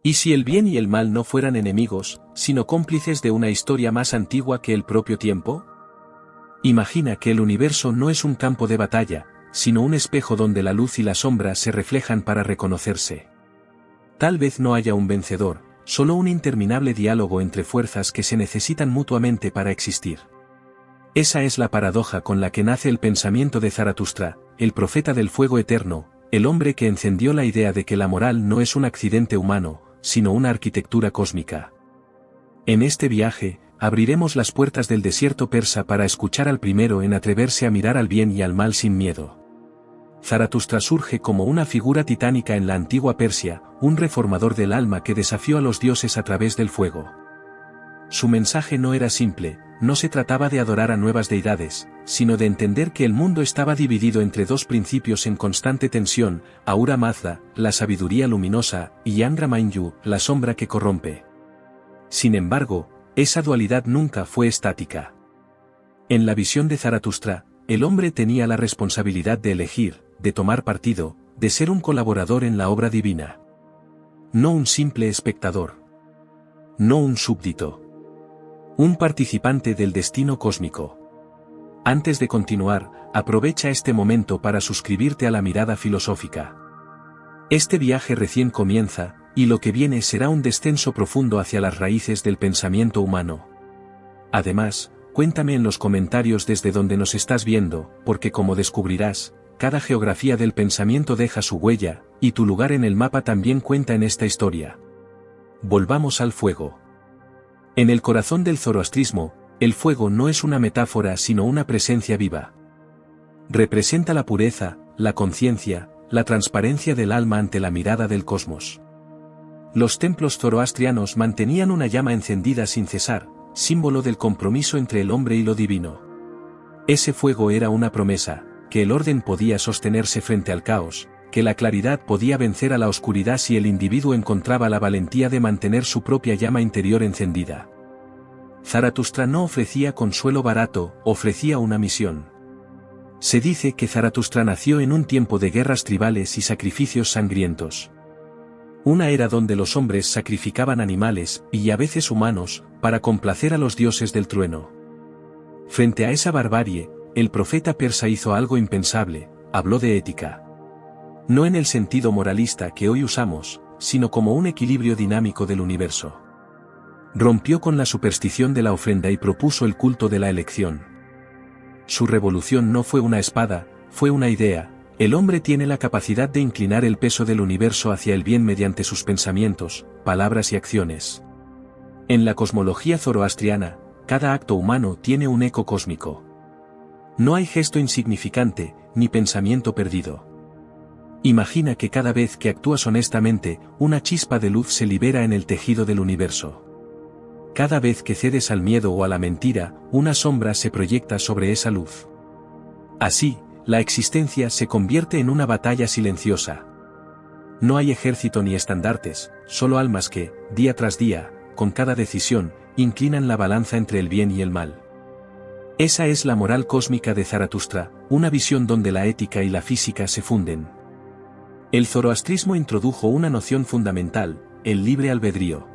¿Y si el bien y el mal no fueran enemigos, sino cómplices de una historia más antigua que el propio tiempo? Imagina que el universo no es un campo de batalla, sino un espejo donde la luz y la sombra se reflejan para reconocerse. Tal vez no haya un vencedor, solo un interminable diálogo entre fuerzas que se necesitan mutuamente para existir. Esa es la paradoja con la que nace el pensamiento de Zaratustra, el profeta del fuego eterno, el hombre que encendió la idea de que la moral no es un accidente humano, sino una arquitectura cósmica. En este viaje, abriremos las puertas del desierto persa para escuchar al primero en atreverse a mirar al bien y al mal sin miedo. Zaratustra surge como una figura titánica en la antigua Persia, un reformador del alma que desafió a los dioses a través del fuego. Su mensaje no era simple, no se trataba de adorar a nuevas deidades, sino de entender que el mundo estaba dividido entre dos principios en constante tensión, Ahura Mazda, la sabiduría luminosa, y Angra Mainyu, la sombra que corrompe. Sin embargo, esa dualidad nunca fue estática. En la visión de Zaratustra, el hombre tenía la responsabilidad de elegir, de tomar partido, de ser un colaborador en la obra divina. No un simple espectador. No un súbdito. Un participante del destino cósmico. Antes de continuar, aprovecha este momento para suscribirte a la mirada filosófica. Este viaje recién comienza, y lo que viene será un descenso profundo hacia las raíces del pensamiento humano. Además, cuéntame en los comentarios desde donde nos estás viendo, porque como descubrirás, cada geografía del pensamiento deja su huella, y tu lugar en el mapa también cuenta en esta historia. Volvamos al fuego. En el corazón del zoroastrismo, el fuego no es una metáfora sino una presencia viva. Representa la pureza, la conciencia, la transparencia del alma ante la mirada del cosmos. Los templos zoroastrianos mantenían una llama encendida sin cesar, símbolo del compromiso entre el hombre y lo divino. Ese fuego era una promesa, que el orden podía sostenerse frente al caos, que la claridad podía vencer a la oscuridad si el individuo encontraba la valentía de mantener su propia llama interior encendida. Zaratustra no ofrecía consuelo barato, ofrecía una misión. Se dice que Zaratustra nació en un tiempo de guerras tribales y sacrificios sangrientos. Una era donde los hombres sacrificaban animales, y a veces humanos, para complacer a los dioses del trueno. Frente a esa barbarie, el profeta persa hizo algo impensable, habló de ética. No en el sentido moralista que hoy usamos, sino como un equilibrio dinámico del universo. Rompió con la superstición de la ofrenda y propuso el culto de la elección. Su revolución no fue una espada, fue una idea. El hombre tiene la capacidad de inclinar el peso del universo hacia el bien mediante sus pensamientos, palabras y acciones. En la cosmología zoroastriana, cada acto humano tiene un eco cósmico. No hay gesto insignificante, ni pensamiento perdido. Imagina que cada vez que actúas honestamente, una chispa de luz se libera en el tejido del universo. Cada vez que cedes al miedo o a la mentira, una sombra se proyecta sobre esa luz. Así, la existencia se convierte en una batalla silenciosa. No hay ejército ni estandartes, solo almas que, día tras día, con cada decisión, inclinan la balanza entre el bien y el mal. Esa es la moral cósmica de Zaratustra, una visión donde la ética y la física se funden. El zoroastrismo introdujo una noción fundamental, el libre albedrío.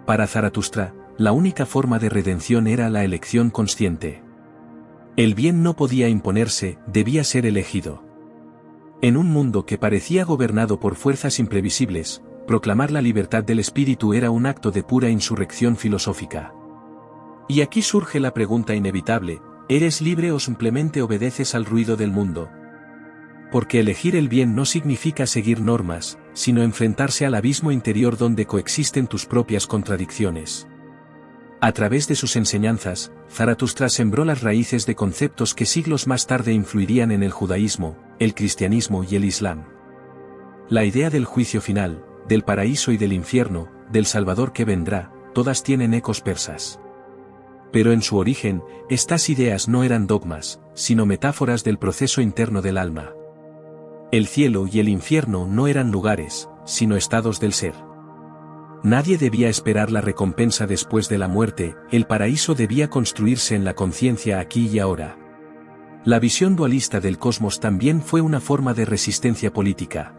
Para Zaratustra, la única forma de redención era la elección consciente. El bien no podía imponerse, debía ser elegido. En un mundo que parecía gobernado por fuerzas imprevisibles, proclamar la libertad del espíritu era un acto de pura insurrección filosófica. Y aquí surge la pregunta inevitable, ¿eres libre o simplemente obedeces al ruido del mundo? Porque elegir el bien no significa seguir normas, sino enfrentarse al abismo interior donde coexisten tus propias contradicciones. A través de sus enseñanzas, Zaratustra sembró las raíces de conceptos que siglos más tarde influirían en el judaísmo, el cristianismo y el islam. La idea del juicio final, del paraíso y del infierno, del Salvador que vendrá, todas tienen ecos persas. Pero en su origen, estas ideas no eran dogmas, sino metáforas del proceso interno del alma. El cielo y el infierno no eran lugares, sino estados del ser. Nadie debía esperar la recompensa después de la muerte, el paraíso debía construirse en la conciencia aquí y ahora. La visión dualista del cosmos también fue una forma de resistencia política.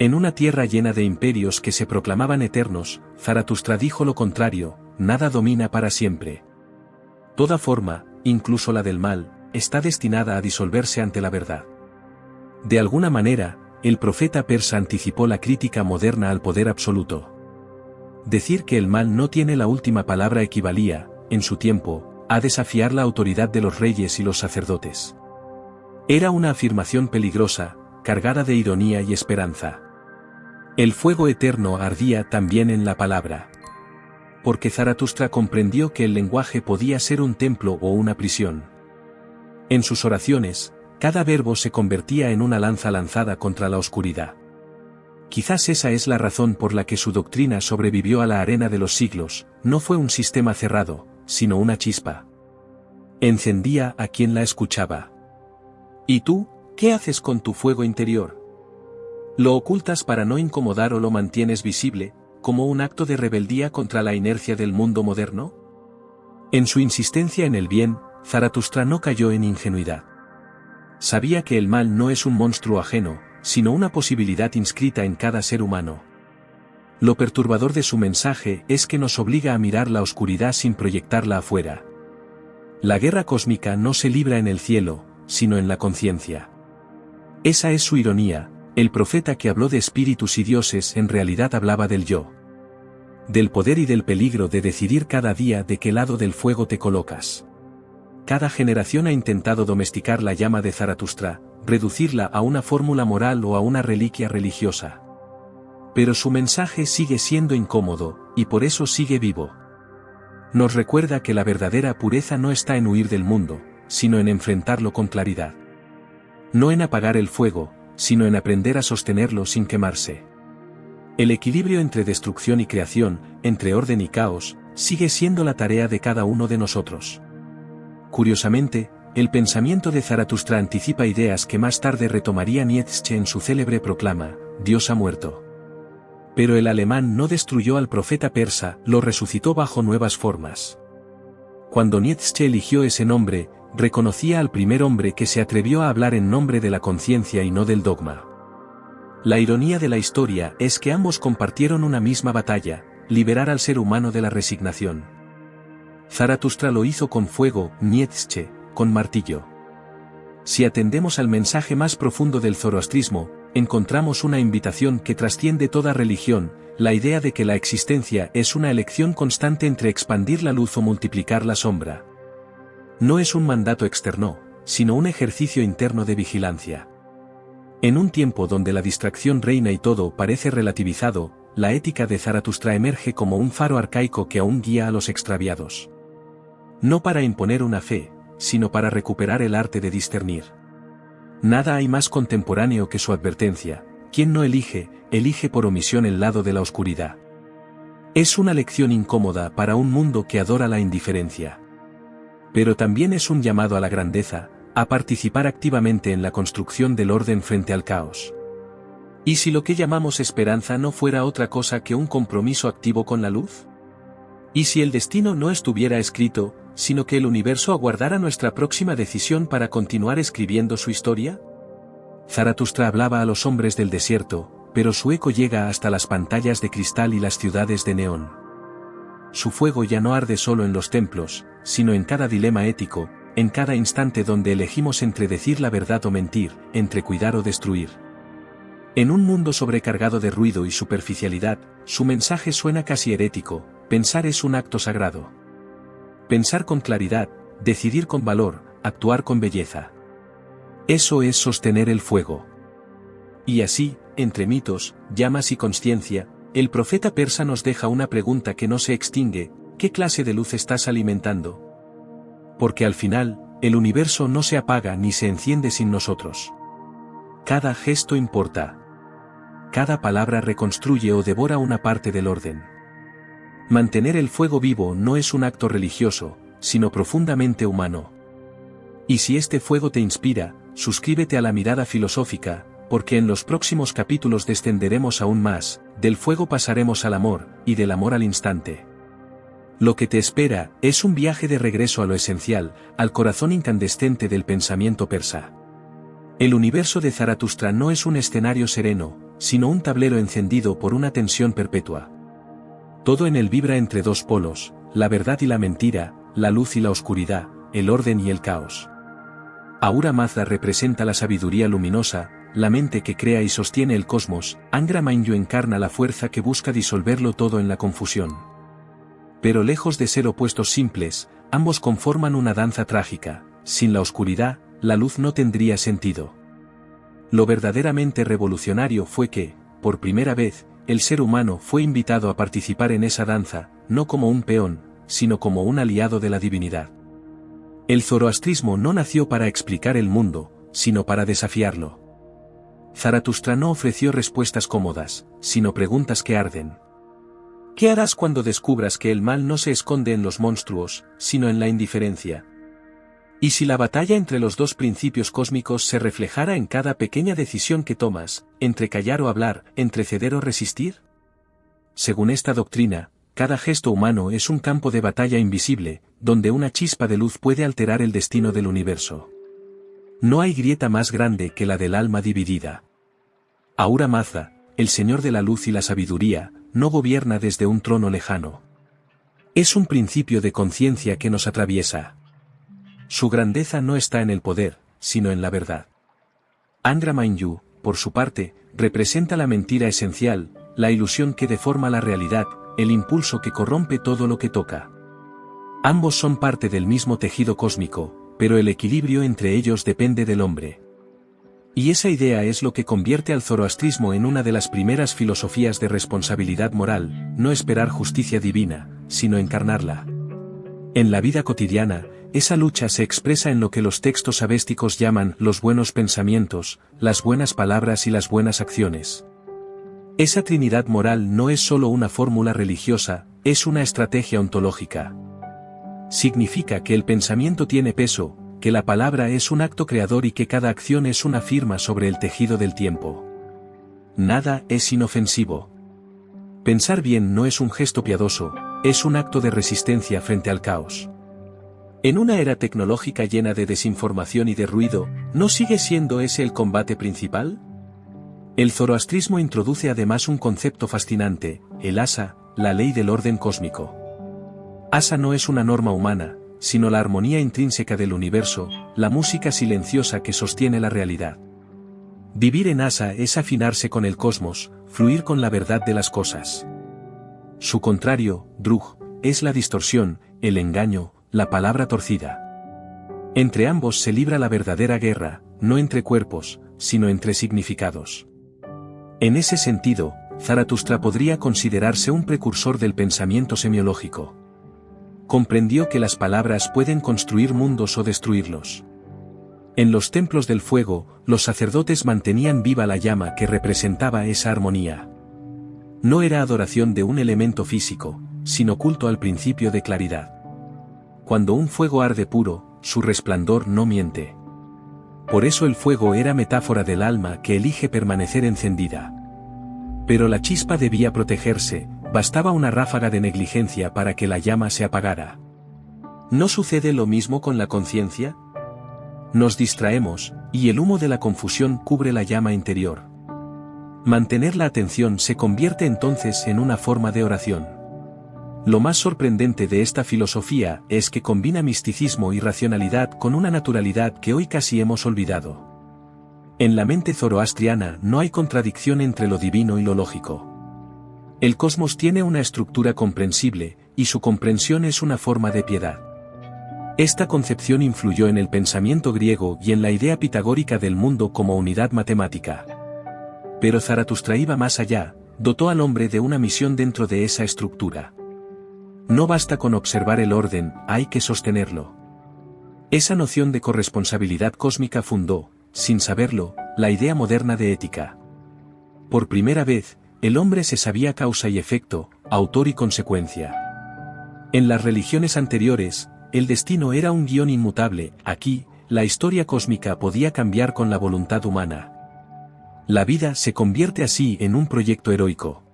En una tierra llena de imperios que se proclamaban eternos, Zaratustra dijo lo contrario: nada domina para siempre. Toda forma, incluso la del mal, está destinada a disolverse ante la verdad. De alguna manera, el profeta persa anticipó la crítica moderna al poder absoluto. Decir que el mal no tiene la última palabra equivalía, en su tiempo, a desafiar la autoridad de los reyes y los sacerdotes. Era una afirmación peligrosa, cargada de ironía y esperanza. El fuego eterno ardía también en la palabra. Porque Zaratustra comprendió que el lenguaje podía ser un templo o una prisión. En sus oraciones, cada verbo se convertía en una lanza lanzada contra la oscuridad. Quizás esa es la razón por la que su doctrina sobrevivió a la arena de los siglos. No fue un sistema cerrado, sino una chispa. Encendía a quien la escuchaba. ¿Y tú, qué haces con tu fuego interior? ¿Lo ocultas para no incomodar o lo mantienes visible, como un acto de rebeldía contra la inercia del mundo moderno? En su insistencia en el bien, Zaratustra no cayó en ingenuidad. Sabía que el mal no es un monstruo ajeno, sino una posibilidad inscrita en cada ser humano. Lo perturbador de su mensaje es que nos obliga a mirar la oscuridad sin proyectarla afuera. La guerra cósmica no se libra en el cielo, sino en la conciencia. Esa es su ironía. El profeta que habló de espíritus y dioses en realidad hablaba del yo. Del poder y del peligro de decidir cada día de qué lado del fuego te colocas. Cada generación ha intentado domesticar la llama de Zaratustra, reducirla a una fórmula moral o a una reliquia religiosa. Pero su mensaje sigue siendo incómodo, y por eso sigue vivo. Nos recuerda que la verdadera pureza no está en huir del mundo, sino en enfrentarlo con claridad. No en apagar el fuego, sino en aprender a sostenerlo sin quemarse. El equilibrio entre destrucción y creación, entre orden y caos, sigue siendo la tarea de cada uno de nosotros. Curiosamente, el pensamiento de Zaratustra anticipa ideas que más tarde retomaría Nietzsche en su célebre proclama: Dios ha muerto. Pero el alemán no destruyó al profeta persa, lo resucitó bajo nuevas formas. Cuando Nietzsche eligió ese nombre, reconocía al primer hombre que se atrevió a hablar en nombre de la conciencia y no del dogma. La ironía de la historia es que ambos compartieron una misma batalla: liberar al ser humano de la resignación. Zaratustra lo hizo con fuego, Nietzsche, con martillo. Si atendemos al mensaje más profundo del zoroastrismo, encontramos una invitación que trasciende toda religión: la idea de que la existencia es una elección constante entre expandir la luz o multiplicar la sombra. No es un mandato externo, sino un ejercicio interno de vigilancia. En un tiempo donde la distracción reina y todo parece relativizado, la ética de Zaratustra emerge como un faro arcaico que aún guía a los extraviados. No para imponer una fe, sino para recuperar el arte de discernir. Nada hay más contemporáneo que su advertencia: quien no elige, elige por omisión el lado de la oscuridad. Es una lección incómoda para un mundo que adora la indiferencia. Pero también es un llamado a la grandeza, a participar activamente en la construcción del orden frente al caos. ¿Y si lo que llamamos esperanza no fuera otra cosa que un compromiso activo con la luz? ¿Y si el destino no estuviera escrito, sino que el universo aguardara nuestra próxima decisión para continuar escribiendo su historia? Zaratustra hablaba a los hombres del desierto, pero su eco llega hasta las pantallas de cristal y las ciudades de neón. Su fuego ya no arde solo en los templos, sino en cada dilema ético, en cada instante donde elegimos entre decir la verdad o mentir, entre cuidar o destruir. En un mundo sobrecargado de ruido y superficialidad, su mensaje suena casi herético: pensar es un acto sagrado. Pensar con claridad, decidir con valor, actuar con belleza. Eso es sostener el fuego. Y así, entre mitos, llamas y consciencia, el profeta persa nos deja una pregunta que no se extingue: ¿qué clase de luz estás alimentando? Porque al final, el universo no se apaga ni se enciende sin nosotros. Cada gesto importa. Cada palabra reconstruye o devora una parte del orden. Mantener el fuego vivo no es un acto religioso, sino profundamente humano. Y si este fuego te inspira, suscríbete a la mirada filosófica, porque en los próximos capítulos descenderemos aún más, del fuego pasaremos al amor, y del amor al instante. Lo que te espera es un viaje de regreso a lo esencial, al corazón incandescente del pensamiento persa. El universo de Zaratustra no es un escenario sereno, sino un tablero encendido por una tensión perpetua. Todo en él vibra entre dos polos, la verdad y la mentira, la luz y la oscuridad, el orden y el caos. Ahura Mazda representa la sabiduría luminosa, la mente que crea y sostiene el cosmos. Angra Mainyu encarna la fuerza que busca disolverlo todo en la confusión. Pero lejos de ser opuestos simples, ambos conforman una danza trágica. Sin la oscuridad, la luz no tendría sentido. Lo verdaderamente revolucionario fue que, por primera vez, el ser humano fue invitado a participar en esa danza, no como un peón, sino como un aliado de la divinidad. El zoroastrismo no nació para explicar el mundo, sino para desafiarlo. Zaratustra no ofreció respuestas cómodas, sino preguntas que arden. ¿Qué harás cuando descubras que el mal no se esconde en los monstruos, sino en la indiferencia? ¿Y si la batalla entre los dos principios cósmicos se reflejara en cada pequeña decisión que tomas, entre callar o hablar, entre ceder o resistir? Según esta doctrina, cada gesto humano es un campo de batalla invisible, donde una chispa de luz puede alterar el destino del universo. No hay grieta más grande que la del alma dividida. Ahura Mazda, el Señor de la Luz y la Sabiduría, no gobierna desde un trono lejano. Es un principio de conciencia que nos atraviesa. Su grandeza no está en el poder, sino en la verdad. Angra Mainyu, por su parte, representa la mentira esencial, la ilusión que deforma la realidad, el impulso que corrompe todo lo que toca. Ambos son parte del mismo tejido cósmico, pero el equilibrio entre ellos depende del hombre. Y esa idea es lo que convierte al zoroastrismo en una de las primeras filosofías de responsabilidad moral, no esperar justicia divina, sino encarnarla. En la vida cotidiana, esa lucha se expresa en lo que los textos avésticos llaman los buenos pensamientos, las buenas palabras y las buenas acciones. Esa trinidad moral no es solo una fórmula religiosa, es una estrategia ontológica. Significa que el pensamiento tiene peso, que la palabra es un acto creador y que cada acción es una firma sobre el tejido del tiempo. Nada es inofensivo. Pensar bien no es un gesto piadoso, es un acto de resistencia frente al caos. En una era tecnológica llena de desinformación y de ruido, ¿no sigue siendo ese el combate principal? El zoroastrismo introduce además un concepto fascinante, el asa, la ley del orden cósmico. Asa no es una norma humana, sino la armonía intrínseca del universo, la música silenciosa que sostiene la realidad. Vivir en asa es afinarse con el cosmos, fluir con la verdad de las cosas. Su contrario, drug, es la distorsión, el engaño, la palabra torcida. Entre ambos se libra la verdadera guerra, no entre cuerpos, sino entre significados. En ese sentido, Zaratustra podría considerarse un precursor del pensamiento semiológico. Comprendió que las palabras pueden construir mundos o destruirlos. En los templos del fuego, los sacerdotes mantenían viva la llama que representaba esa armonía. No era adoración de un elemento físico, sino culto al principio de claridad. Cuando un fuego arde puro, su resplandor no miente. Por eso el fuego era metáfora del alma que elige permanecer encendida. Pero la chispa debía protegerse, bastaba una ráfaga de negligencia para que la llama se apagara. ¿No sucede lo mismo con la conciencia? Nos distraemos, y el humo de la confusión cubre la llama interior. Mantener la atención se convierte entonces en una forma de oración. Lo más sorprendente de esta filosofía es que combina misticismo y racionalidad con una naturalidad que hoy casi hemos olvidado. En la mente zoroastriana no hay contradicción entre lo divino y lo lógico. El cosmos tiene una estructura comprensible, y su comprensión es una forma de piedad. Esta concepción influyó en el pensamiento griego y en la idea pitagórica del mundo como unidad matemática. Pero Zaratustra iba más allá, dotó al hombre de una misión dentro de esa estructura. No basta con observar el orden, hay que sostenerlo. Esa noción de corresponsabilidad cósmica fundó, sin saberlo, la idea moderna de ética. Por primera vez, el hombre se sabía causa y efecto, autor y consecuencia. En las religiones anteriores, el destino era un guión inmutable, aquí, la historia cósmica podía cambiar con la voluntad humana. La vida se convierte así en un proyecto heroico.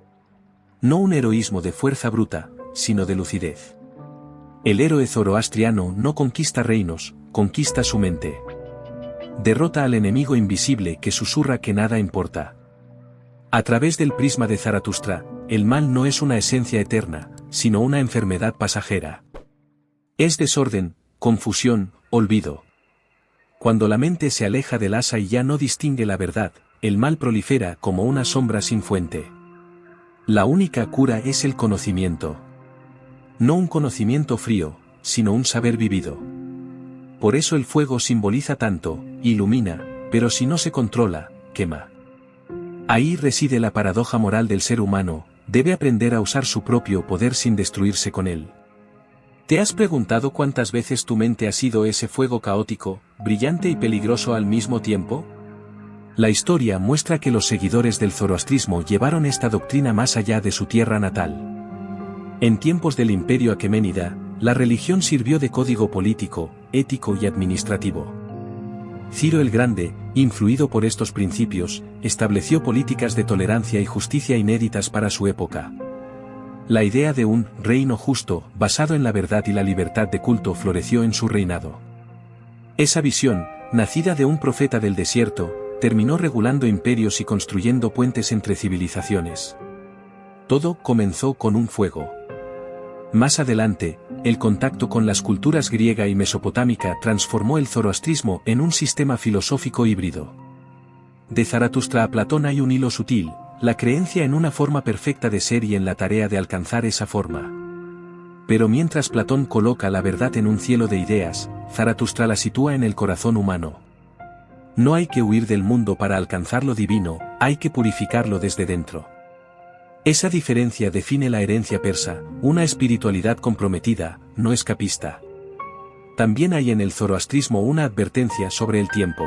No un heroísmo de fuerza bruta, sino de lucidez. El héroe zoroastriano no conquista reinos, conquista su mente. Derrota al enemigo invisible que susurra que nada importa. A través del prisma de Zaratustra, el mal no es una esencia eterna, sino una enfermedad pasajera. Es desorden, confusión, olvido. Cuando la mente se aleja del asa y ya no distingue la verdad, el mal prolifera como una sombra sin fuente. La única cura es el conocimiento. No un conocimiento frío, sino un saber vivido. Por eso el fuego simboliza tanto, ilumina, pero si no se controla, quema. Ahí reside la paradoja moral del ser humano, debe aprender a usar su propio poder sin destruirse con él. ¿Te has preguntado cuántas veces tu mente ha sido ese fuego caótico, brillante y peligroso al mismo tiempo? La historia muestra que los seguidores del zoroastrismo llevaron esta doctrina más allá de su tierra natal. En tiempos del Imperio Aqueménida, la religión sirvió de código político, ético y administrativo. Ciro el Grande, influido por estos principios, estableció políticas de tolerancia y justicia inéditas para su época. La idea de un reino justo, basado en la verdad y la libertad de culto, floreció en su reinado. Esa visión, nacida de un profeta del desierto, terminó regulando imperios y construyendo puentes entre civilizaciones. Todo comenzó con un fuego. Más adelante, el contacto con las culturas griega y mesopotámica transformó el zoroastrismo en un sistema filosófico híbrido. De Zaratustra a Platón hay un hilo sutil, la creencia en una forma perfecta de ser y en la tarea de alcanzar esa forma. Pero mientras Platón coloca la verdad en un cielo de ideas, Zaratustra la sitúa en el corazón humano. No hay que huir del mundo para alcanzar lo divino, hay que purificarlo desde dentro. Esa diferencia define la herencia persa, una espiritualidad comprometida, no escapista. También hay en el zoroastrismo una advertencia sobre el tiempo.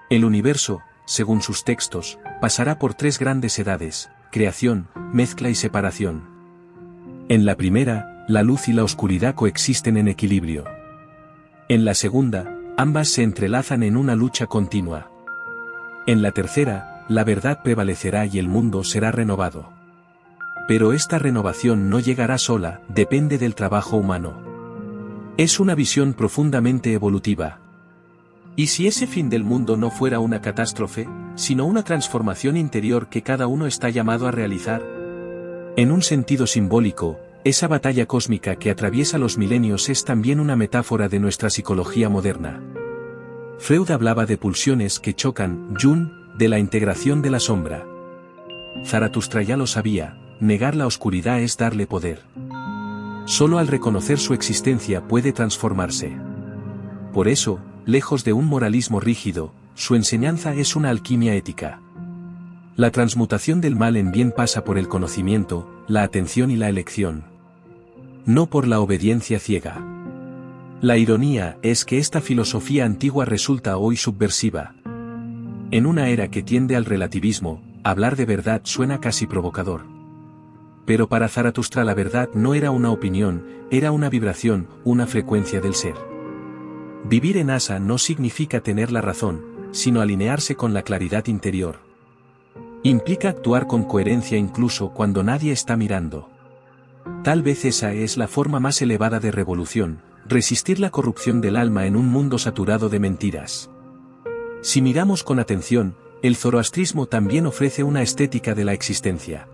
El universo, según sus textos, pasará por tres grandes edades: creación, mezcla y separación. En la primera, la luz y la oscuridad coexisten en equilibrio. En la segunda, ambas se entrelazan en una lucha continua. En la tercera, la verdad prevalecerá y el mundo será renovado. Pero esta renovación no llegará sola, depende del trabajo humano. Es una visión profundamente evolutiva. ¿Y si ese fin del mundo no fuera una catástrofe, sino una transformación interior que cada uno está llamado a realizar? En un sentido simbólico, esa batalla cósmica que atraviesa los milenios es también una metáfora de nuestra psicología moderna. Freud hablaba de pulsiones que chocan, Jung, de la integración de la sombra. Zaratustra ya lo sabía, negar la oscuridad es darle poder. Solo al reconocer su existencia puede transformarse. Por eso, lejos de un moralismo rígido, su enseñanza es una alquimia ética. La transmutación del mal en bien pasa por el conocimiento, la atención y la elección. No por la obediencia ciega. La ironía es que esta filosofía antigua resulta hoy subversiva. En una era que tiende al relativismo, hablar de verdad suena casi provocador. Pero para Zaratustra la verdad no era una opinión, era una vibración, una frecuencia del ser. Vivir en asa no significa tener la razón, sino alinearse con la claridad interior. Implica actuar con coherencia incluso cuando nadie está mirando. Tal vez esa es la forma más elevada de revolución, resistir la corrupción del alma en un mundo saturado de mentiras. Si miramos con atención, el zoroastrismo también ofrece una estética de la existencia.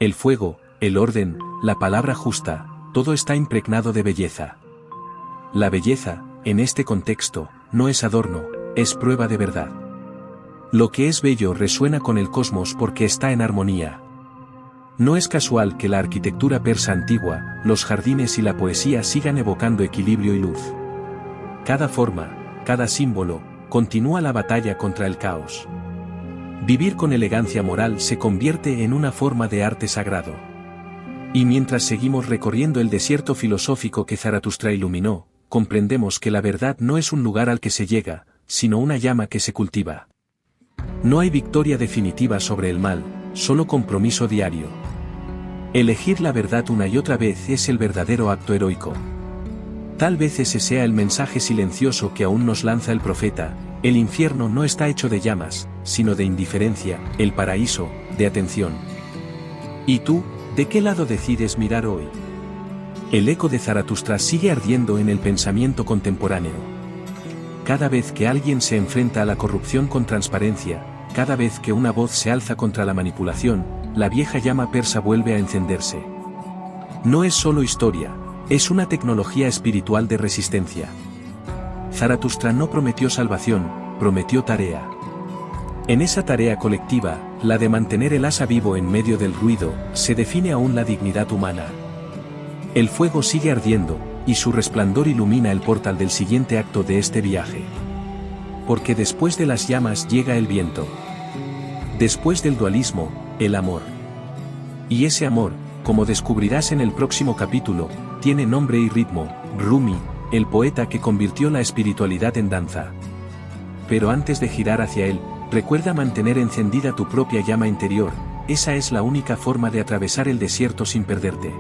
El fuego, el orden, la palabra justa, todo está impregnado de belleza. La belleza, en este contexto, no es adorno, es prueba de verdad. Lo que es bello resuena con el cosmos porque está en armonía. No es casual que la arquitectura persa antigua, los jardines y la poesía sigan evocando equilibrio y luz. Cada forma, cada símbolo, continúa la batalla contra el caos. Vivir con elegancia moral se convierte en una forma de arte sagrado. Y mientras seguimos recorriendo el desierto filosófico que Zaratustra iluminó, comprendemos que la verdad no es un lugar al que se llega, sino una llama que se cultiva. No hay victoria definitiva sobre el mal, solo compromiso diario. Elegir la verdad una y otra vez es el verdadero acto heroico. Tal vez ese sea el mensaje silencioso que aún nos lanza el profeta: el infierno no está hecho de llamas, sino de indiferencia, el paraíso, de atención. ¿Y tú, de qué lado decides mirar hoy? El eco de Zaratustra sigue ardiendo en el pensamiento contemporáneo. Cada vez que alguien se enfrenta a la corrupción con transparencia, cada vez que una voz se alza contra la manipulación, la vieja llama persa vuelve a encenderse. No es solo historia, es una tecnología espiritual de resistencia. Zaratustra no prometió salvación, prometió tarea. En esa tarea colectiva, la de mantener el asa vivo en medio del ruido, se define aún la dignidad humana. El fuego sigue ardiendo, y su resplandor ilumina el portal del siguiente acto de este viaje. Porque después de las llamas llega el viento. Después del dualismo, el amor. Y ese amor, como descubrirás en el próximo capítulo, tiene nombre y ritmo: Rumi, el poeta que convirtió la espiritualidad en danza. Pero antes de girar hacia él, recuerda mantener encendida tu propia llama interior, esa es la única forma de atravesar el desierto sin perderte.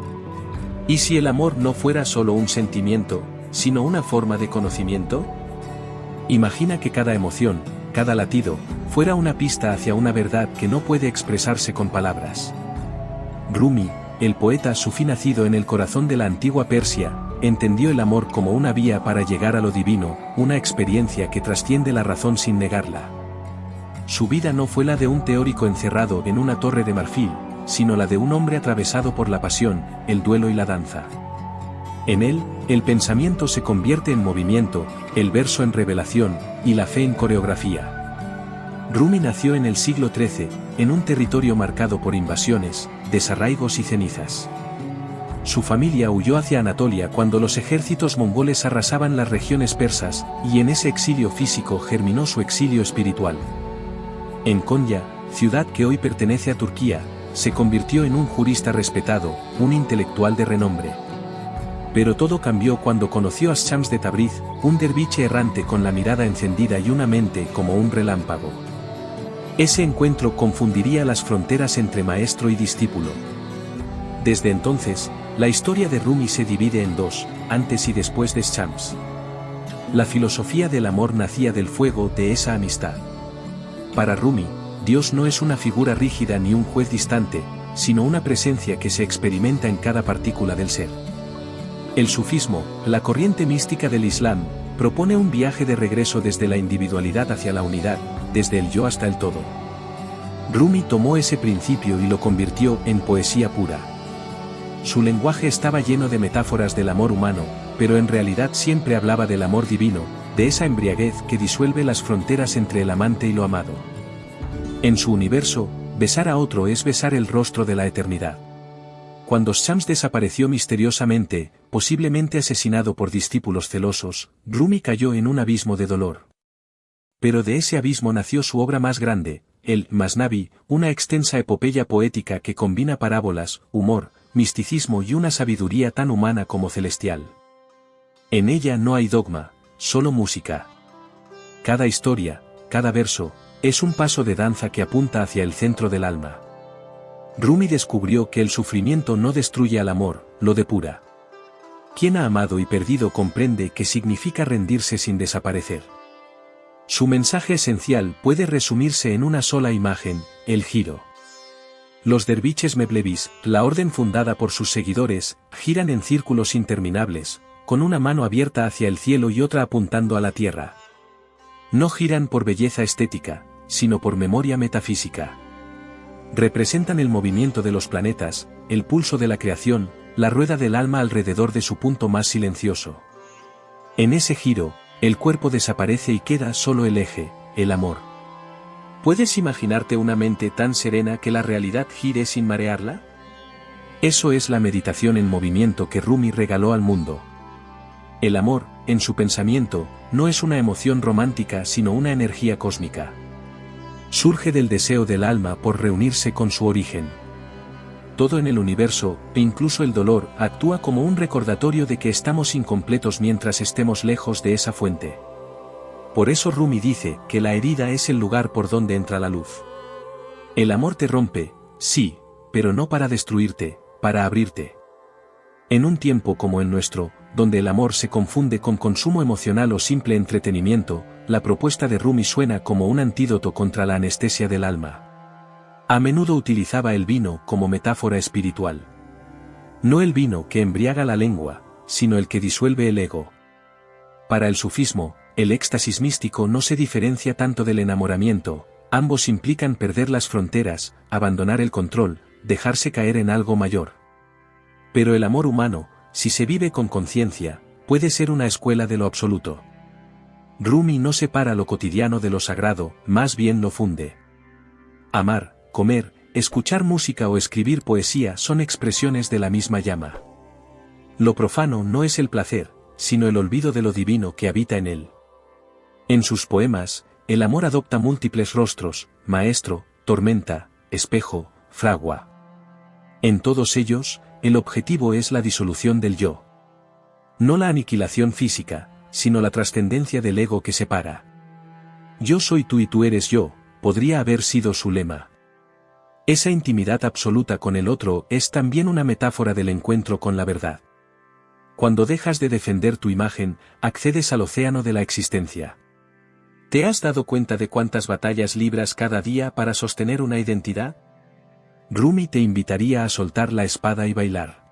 ¿Y si el amor no fuera solo un sentimiento, sino una forma de conocimiento? Imagina que cada emoción, cada latido, fuera una pista hacia una verdad que no puede expresarse con palabras. Rumi, el poeta sufí nacido en el corazón de la antigua Persia, entendió el amor como una vía para llegar a lo divino, una experiencia que trasciende la razón sin negarla. Su vida no fue la de un teórico encerrado en una torre de marfil, sino la de un hombre atravesado por la pasión, el duelo y la danza. En él, el pensamiento se convierte en movimiento, el verso en revelación, y la fe en coreografía. Rumi nació en el siglo XIII, en un territorio marcado por invasiones, desarraigos y cenizas. Su familia huyó hacia Anatolia cuando los ejércitos mongoles arrasaban las regiones persas, y en ese exilio físico germinó su exilio espiritual. En Konya, ciudad que hoy pertenece a Turquía, se convirtió en un jurista respetado, un intelectual de renombre. Pero todo cambió cuando conoció a Shams de Tabriz, un derviche errante con la mirada encendida y una mente como un relámpago. Ese encuentro confundiría las fronteras entre maestro y discípulo. Desde entonces, la historia de Rumi se divide en dos, antes y después de Shams. La filosofía del amor nacía del fuego de esa amistad. Para Rumi, Dios no es una figura rígida ni un juez distante, sino una presencia que se experimenta en cada partícula del ser. El sufismo, la corriente mística del Islam, propone un viaje de regreso desde la individualidad hacia la unidad, desde el yo hasta el todo. Rumi tomó ese principio y lo convirtió en poesía pura. Su lenguaje estaba lleno de metáforas del amor humano, pero en realidad siempre hablaba del amor divino, de esa embriaguez que disuelve las fronteras entre el amante y lo amado. En su universo, besar a otro es besar el rostro de la eternidad. Cuando Shams desapareció misteriosamente, posiblemente asesinado por discípulos celosos, Rumi cayó en un abismo de dolor. Pero de ese abismo nació su obra más grande, el Masnavi, una extensa epopeya poética que combina parábolas, humor, misticismo y una sabiduría tan humana como celestial. En ella no hay dogma, solo música. Cada historia, cada verso, es un paso de danza que apunta hacia el centro del alma. Rumi descubrió que el sufrimiento no destruye al amor, lo depura. Quien ha amado y perdido comprende qué significa rendirse sin desaparecer. Su mensaje esencial puede resumirse en una sola imagen, el giro. Los derviches mevlevis, la orden fundada por sus seguidores, giran en círculos interminables, con una mano abierta hacia el cielo y otra apuntando a la tierra. No giran por belleza estética, sino por memoria metafísica. Representan el movimiento de los planetas, el pulso de la creación, la rueda del alma alrededor de su punto más silencioso. En ese giro, el cuerpo desaparece y queda solo el eje, el amor. ¿Puedes imaginarte una mente tan serena que la realidad gire sin marearla? Eso es la meditación en movimiento que Rumi regaló al mundo. El amor, en su pensamiento, no es una emoción romántica sino una energía cósmica. Surge del deseo del alma por reunirse con su origen. Todo en el universo, e incluso el dolor, actúa como un recordatorio de que estamos incompletos mientras estemos lejos de esa fuente. Por eso Rumi dice que la herida es el lugar por donde entra la luz. El amor te rompe, sí, pero no para destruirte, para abrirte. En un tiempo como el nuestro, donde el amor se confunde con consumo emocional o simple entretenimiento, la propuesta de Rumi suena como un antídoto contra la anestesia del alma. A menudo utilizaba el vino como metáfora espiritual. No el vino que embriaga la lengua, sino el que disuelve el ego. Para el sufismo, el éxtasis místico no se diferencia tanto del enamoramiento, Ambos implican perder las fronteras, abandonar el control, dejarse caer en algo mayor. Pero el amor humano, si se vive con conciencia, puede ser una escuela de lo absoluto. Rumi no separa lo cotidiano de lo sagrado, más bien lo funde. Amar, comer, escuchar música o escribir poesía son expresiones de la misma llama. Lo profano no es el placer, sino el olvido de lo divino que habita en él. En sus poemas, el amor adopta múltiples rostros: maestro, tormenta, espejo, fragua. En todos ellos, el objetivo es la disolución del yo. No la aniquilación física, sino la trascendencia del ego que separa. Yo soy tú y tú eres yo, podría haber sido su lema. Esa intimidad absoluta con el otro es también una metáfora del encuentro con la verdad. Cuando dejas de defender tu imagen, accedes al océano de la existencia. ¿Te has dado cuenta de cuántas batallas libras cada día para sostener una identidad? Rumi te invitaría a soltar la espada y bailar.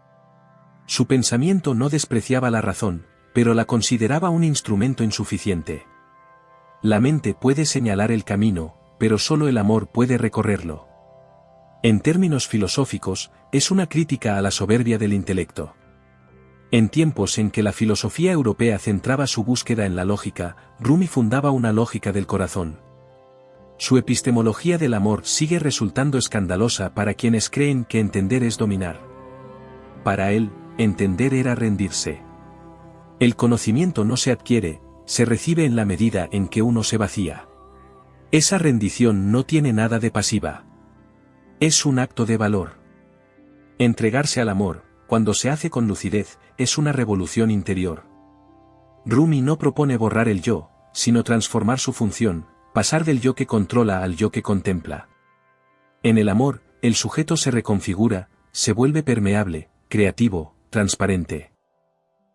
Su pensamiento no despreciaba la razón, pero la consideraba un instrumento insuficiente. La mente puede señalar el camino, pero solo el amor puede recorrerlo. En términos filosóficos, es una crítica a la soberbia del intelecto. En tiempos en que la filosofía europea centraba su búsqueda en la lógica, Rumi fundaba una lógica del corazón. Su epistemología del amor sigue resultando escandalosa para quienes creen que entender es dominar. Para él, entender era rendirse. El conocimiento no se adquiere, se recibe en la medida en que uno se vacía. Esa rendición no tiene nada de pasiva. Es un acto de valor. Entregarse al amor, cuando se hace con lucidez, es una revolución interior. Rumi no propone borrar el yo, sino transformar su función, pasar del yo que controla al yo que contempla. En el amor, el sujeto se reconfigura, se vuelve permeable, creativo, transparente.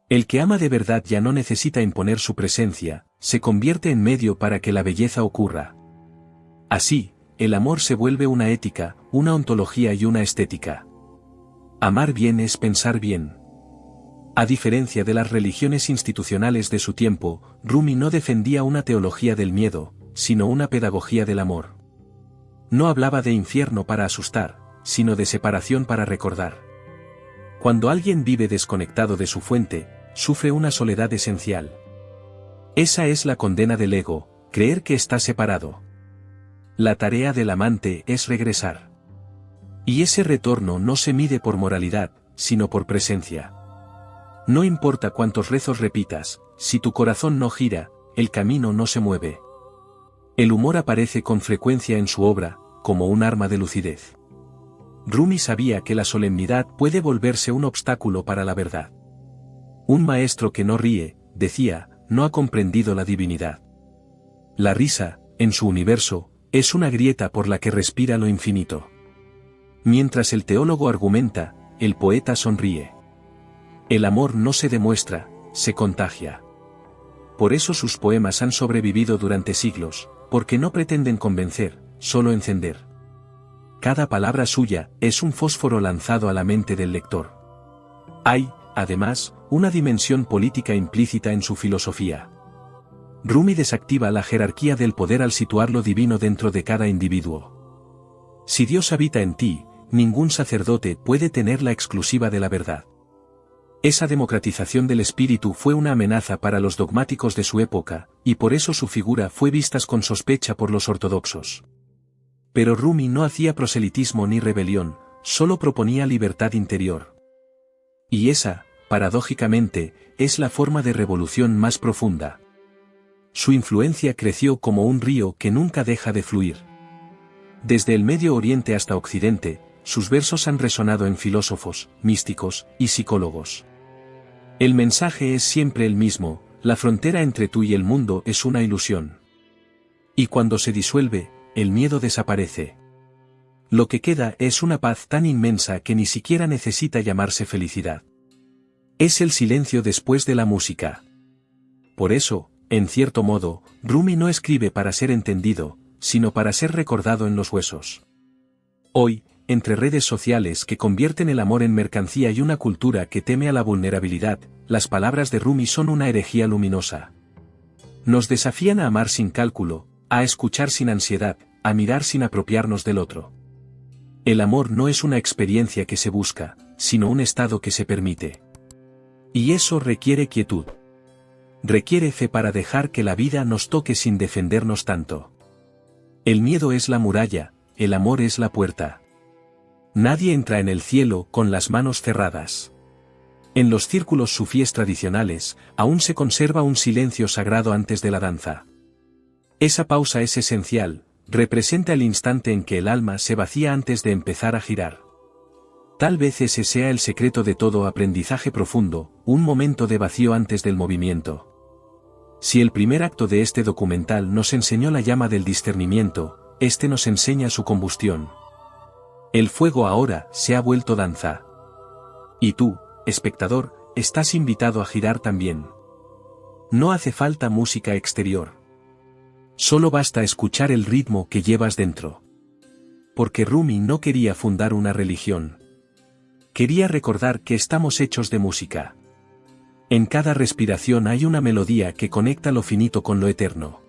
El que ama de verdad ya no necesita imponer su presencia, se convierte en medio para que la belleza ocurra. Así, el amor se vuelve una ética, una ontología y una estética. Amar bien es pensar bien. A diferencia de las religiones institucionales de su tiempo, Rumi no defendía una teología del miedo, sino una pedagogía del amor. No hablaba de infierno para asustar, sino de separación para recordar. Cuando alguien vive desconectado de su fuente, sufre una soledad esencial. Esa es la condena del ego, creer que está separado. La tarea del amante es regresar. Y ese retorno no se mide por moralidad, sino por presencia. No importa cuántos rezos repitas, si tu corazón no gira, el camino no se mueve. El humor aparece con frecuencia en su obra, como un arma de lucidez. Rumi sabía que la solemnidad puede volverse un obstáculo para la verdad. Un maestro que no ríe, decía, no ha comprendido la divinidad. La risa, en su universo, es una grieta por la que respira lo infinito. Mientras el teólogo argumenta, el poeta sonríe. El amor no se demuestra, se contagia. Por eso sus poemas han sobrevivido durante siglos, porque no pretenden convencer, solo encender. Cada palabra suya es un fósforo lanzado a la mente del lector. Hay, además, una dimensión política implícita en su filosofía. Rumi desactiva la jerarquía del poder al situar lo divino dentro de cada individuo. Si Dios habita en ti, ningún sacerdote puede tener la exclusiva de la verdad. Esa democratización del espíritu fue una amenaza para los dogmáticos de su época, y por eso su figura fue vista con sospecha por los ortodoxos. Pero Rumi no hacía proselitismo ni rebelión, solo proponía libertad interior. Y esa, paradójicamente, es la forma de revolución más profunda. Su influencia creció como un río que nunca deja de fluir. Desde el Medio Oriente hasta Occidente, sus versos han resonado en filósofos, místicos y psicólogos. El mensaje es siempre el mismo: la frontera entre tú y el mundo es una ilusión. Y cuando se disuelve, el miedo desaparece. Lo que queda es una paz tan inmensa que ni siquiera necesita llamarse felicidad. Es el silencio después de la música. Por eso, en cierto modo, Rumi no escribe para ser entendido, sino para ser recordado en los huesos. Hoy, entre redes sociales que convierten el amor en mercancía y una cultura que teme a la vulnerabilidad, las palabras de Rumi son una herejía luminosa. Nos desafían a amar sin cálculo, a escuchar sin ansiedad, a mirar sin apropiarnos del otro. El amor no es una experiencia que se busca, sino un estado que se permite. Y eso requiere quietud. Requiere fe para dejar que la vida nos toque sin defendernos tanto. El miedo es la muralla, el amor es la puerta. Nadie entra en el cielo con las manos cerradas. En los círculos sufíes tradicionales, aún se conserva un silencio sagrado antes de la danza. Esa pausa es esencial, representa el instante en que el alma se vacía antes de empezar a girar. Tal vez ese sea el secreto de todo aprendizaje profundo, un momento de vacío antes del movimiento. Si el primer acto de este documental nos enseñó la llama del discernimiento, este nos enseña su combustión. El fuego ahora se ha vuelto danza. Y tú, espectador, estás invitado a girar también. No hace falta música exterior. Solo basta escuchar el ritmo que llevas dentro. Porque Rumi no quería fundar una religión. Quería recordar que estamos hechos de música. En cada respiración hay una melodía que conecta lo finito con lo eterno.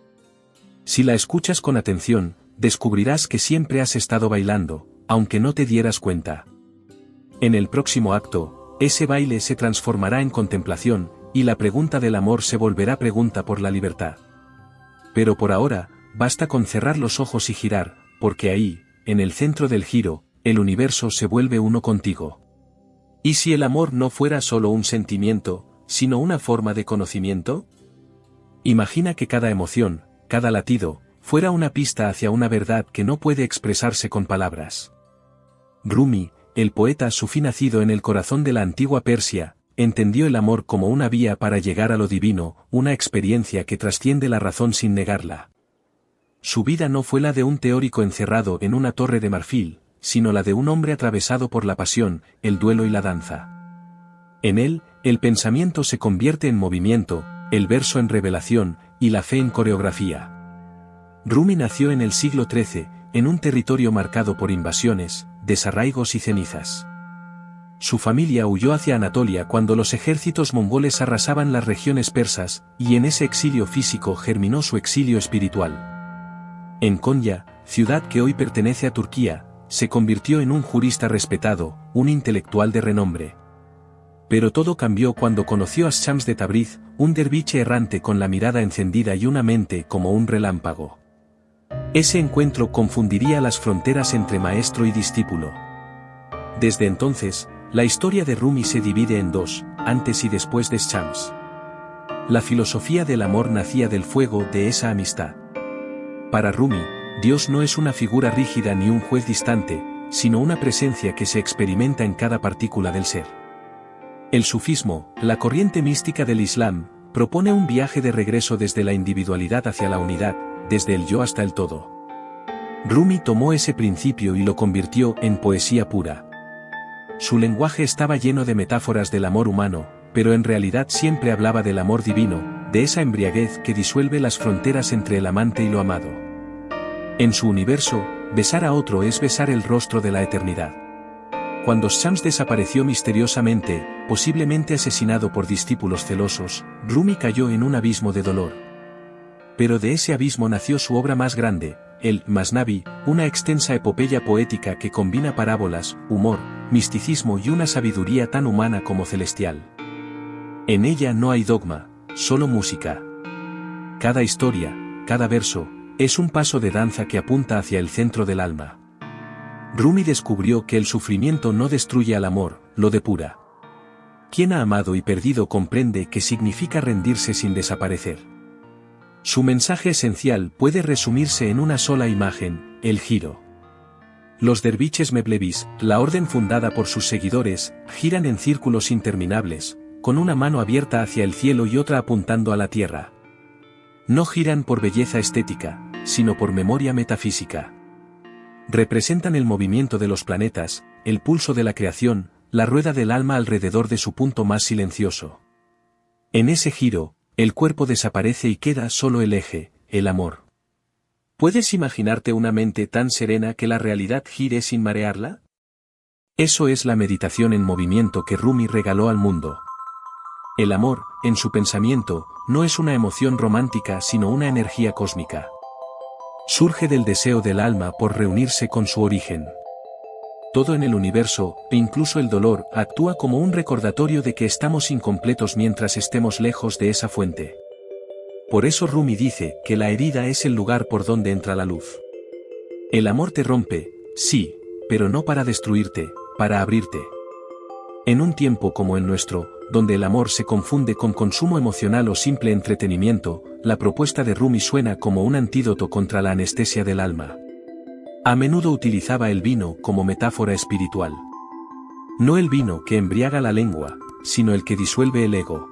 Si la escuchas con atención, descubrirás que siempre has estado bailando, aunque no te dieras cuenta. En el próximo acto, ese baile se transformará en contemplación, y la pregunta del amor se volverá pregunta por la libertad. Pero por ahora, basta con cerrar los ojos y girar, porque ahí, en el centro del giro, el universo se vuelve uno contigo. ¿Y si el amor no fuera solo un sentimiento, sino una forma de conocimiento? Imagina que cada emoción, cada latido, fuera una pista hacia una verdad que no puede expresarse con palabras. Rumi, el poeta sufí nacido en el corazón de la antigua Persia, entendió el amor como una vía para llegar a lo divino, una experiencia que trasciende la razón sin negarla. Su vida no fue la de un teórico encerrado en una torre de marfil, sino la de un hombre atravesado por la pasión, el duelo y la danza. En él, el pensamiento se convierte en movimiento, el verso en revelación, y la fe en coreografía. Rumi nació en el siglo XIII, en un territorio marcado por invasiones, desarraigos y cenizas. Su familia huyó hacia Anatolia cuando los ejércitos mongoles arrasaban las regiones persas, y en ese exilio físico germinó su exilio espiritual. En Konya, ciudad que hoy pertenece a Turquía, se convirtió en un jurista respetado, un intelectual de renombre. Pero todo cambió cuando conoció a Shams de Tabriz, un derviche errante con la mirada encendida y una mente como un relámpago. Ese encuentro confundiría las fronteras entre maestro y discípulo. Desde entonces, la historia de Rumi se divide en dos, antes y después de Shams. La filosofía del amor nacía del fuego de esa amistad. Para Rumi, Dios no es una figura rígida ni un juez distante, sino una presencia que se experimenta en cada partícula del ser. El sufismo, la corriente mística del Islam, propone un viaje de regreso desde la individualidad hacia la unidad, desde el yo hasta el todo. Rumi tomó ese principio y lo convirtió en poesía pura. Su lenguaje estaba lleno de metáforas del amor humano, pero en realidad siempre hablaba del amor divino, de esa embriaguez que disuelve las fronteras entre el amante y lo amado. En su universo, besar a otro es besar el rostro de la eternidad. Cuando Shams desapareció misteriosamente, posiblemente asesinado por discípulos celosos, Rumi cayó en un abismo de dolor. Pero de ese abismo nació su obra más grande, el Masnavi, una extensa epopeya poética que combina parábolas, humor, misticismo y una sabiduría tan humana como celestial. En ella no hay dogma, solo música. Cada historia, cada verso, es un paso de danza que apunta hacia el centro del alma. Rumi descubrió que el sufrimiento no destruye al amor, lo depura. Quien ha amado y perdido comprende qué significa rendirse sin desaparecer. Su mensaje esencial puede resumirse en una sola imagen, el giro. Los derviches mevlevis, la orden fundada por sus seguidores, giran en círculos interminables, con una mano abierta hacia el cielo y otra apuntando a la tierra. No giran por belleza estética, sino por memoria metafísica. Representan el movimiento de los planetas, el pulso de la creación, la rueda del alma alrededor de su punto más silencioso. En ese giro, el cuerpo desaparece y queda solo el eje, el amor. ¿Puedes imaginarte una mente tan serena que la realidad gire sin marearla? Eso es la meditación en movimiento que Rumi regaló al mundo. El amor, en su pensamiento, no es una emoción romántica sino una energía cósmica. Surge del deseo del alma por reunirse con su origen. Todo en el universo, e incluso el dolor, actúa como un recordatorio de que estamos incompletos mientras estemos lejos de esa fuente. Por eso Rumi dice que la herida es el lugar por donde entra la luz. El amor te rompe, sí, pero no para destruirte, para abrirte. En un tiempo como el nuestro, donde el amor se confunde con consumo emocional o simple entretenimiento, la propuesta de Rumi suena como un antídoto contra la anestesia del alma. A menudo utilizaba el vino como metáfora espiritual. No el vino que embriaga la lengua, sino el que disuelve el ego.